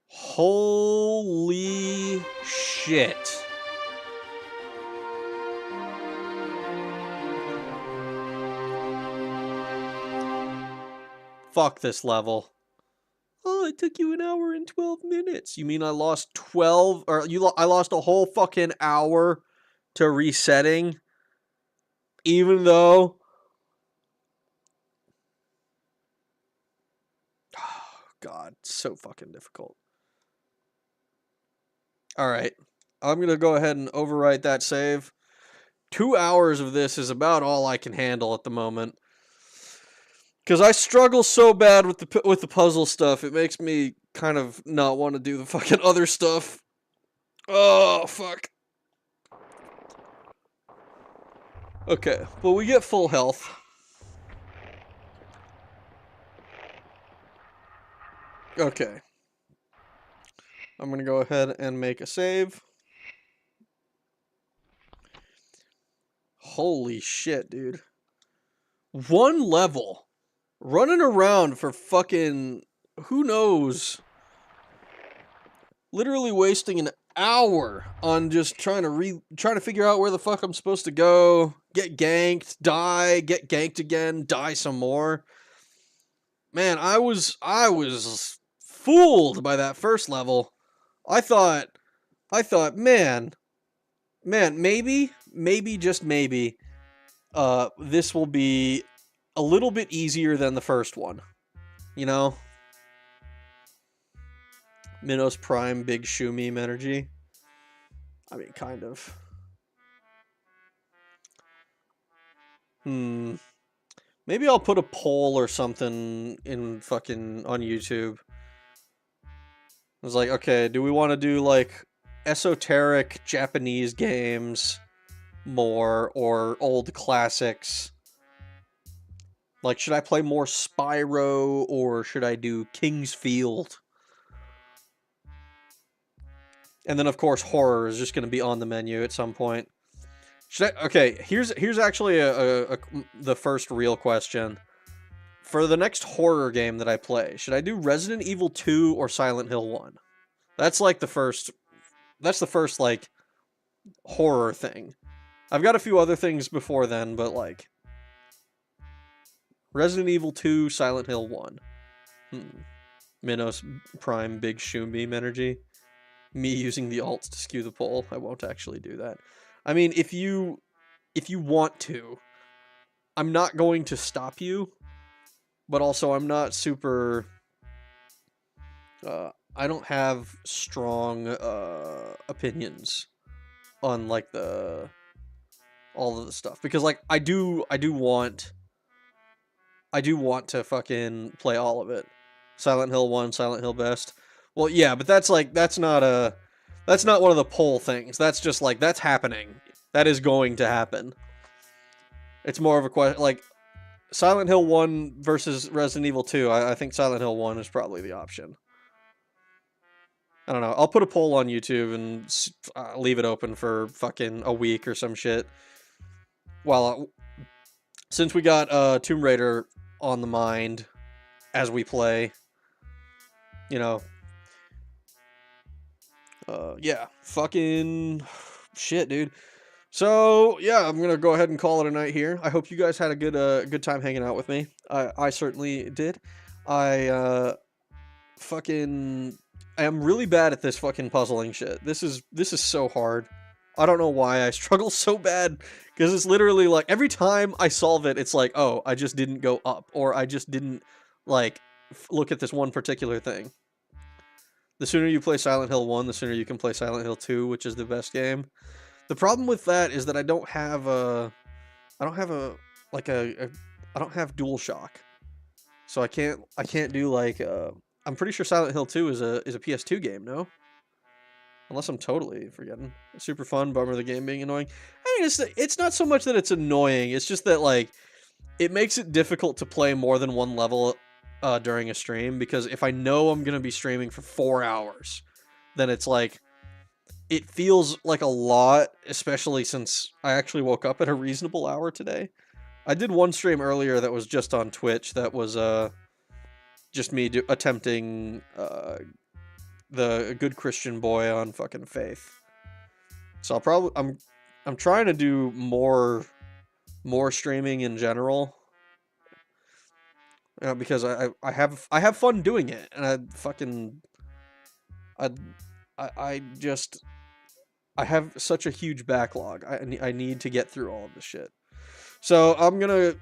Holy shit. Fuck this level. Oh, it took you 1 hour and 12 minutes. You mean I lost 12, or I lost a whole fucking hour to resetting? Even though... Oh, God, so fucking difficult. Alright, I'm gonna go ahead and overwrite that save. 2 hours of this is about all I can handle at the moment. Because I struggle so bad with the puzzle stuff, it makes me kind of not want to do the fucking other stuff. Oh, fuck. Okay, well, we get full health. Okay. I'm gonna go ahead and make a save. Holy shit, dude. One level. Running around for fucking... who knows? Literally wasting an hour on just trying to figure out where the fuck I'm supposed to go. Get ganked, die, get ganked again, die some more. Man, I was fooled by that first level. I thought, man, maybe, just maybe, this will be a little bit easier than the first one. You know? Minos Prime, big shoe meme energy. I mean, kind of. Maybe I'll put a poll or something in fucking on YouTube. I was like, okay, do we want to do like esoteric Japanese games more, or old classics? Like, should I play more Spyro, or should I do King's Field? And then, of course, horror is just going to be on the menu at some point. Should I? Okay, here's actually the first real question. For the next horror game that I play, should I do Resident Evil 2 or Silent Hill 1? That's like the first... That's the first, like, horror thing. I've got a few other things before then, but, like... Resident Evil 2, Silent Hill 1. Minos Prime Big Shoom Beam energy. Me using the alts to skew the poll. I won't actually do that. I mean, if you want to, I'm not going to stop you, but also I'm not super. I don't have strong opinions on like all of the stuff because like I do want to fucking play all of it. Silent Hill 1, Silent Hill Best. Well, yeah, but that's not one of the poll things. That's just like that's happening. That is going to happen. It's more of a question like Silent Hill 1 versus Resident Evil 2. I think Silent Hill 1 is probably the option. I don't know. I'll put a poll on YouTube and leave it open for fucking a week or some shit. While since we got Tomb Raider on the mind as we play, you know. Yeah, fucking shit, dude. So yeah, I'm gonna go ahead and call it a night here. I hope you guys had a good time hanging out with me. I certainly did. I am really bad at this fucking puzzling shit. This is so hard. I don't know why I struggle so bad because it's literally like every time I solve it, it's like, oh, I just didn't go up or I just didn't like look at this one particular thing. The sooner you play Silent Hill 1, the sooner you can play Silent Hill 2, which is the best game. The problem with that is that I don't have I don't have DualShock. So I can't do like I'm pretty sure Silent Hill 2 is a PS2 game, no? Unless I'm totally forgetting. Super fun, bummer the game being annoying. I mean, it's not so much that it's annoying, it's just that like it makes it difficult to play more than one level during a stream, because if I know I'm gonna be streaming for 4 hours, then it's like it feels like a lot, especially since I actually woke up at a reasonable hour today. I did one stream earlier that was just on Twitch that was just me attempting the good Christian boy on fucking Faith. So I'm trying to do more streaming in general. Because I have fun doing it, and I have such a huge backlog. I need to get through all of this shit. So I'm gonna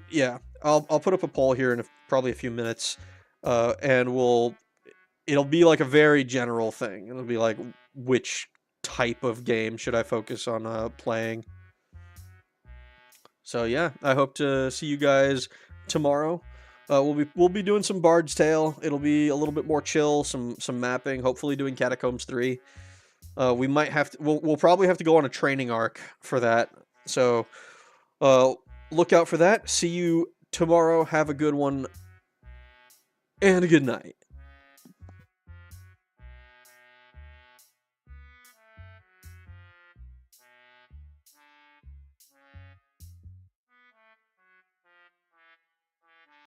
I'll put up a poll here in probably a few minutes, and it'll be like a very general thing. It'll be like which type of game should I focus on playing. So yeah, I hope to see you guys tomorrow. We'll be doing some Bard's Tale. It'll be a little bit more chill, some mapping. Hopefully, doing Catacombs 3. We might have to. We'll probably have to go on a training arc for that. So, look out for that. See you tomorrow. Have a good one, and a good night.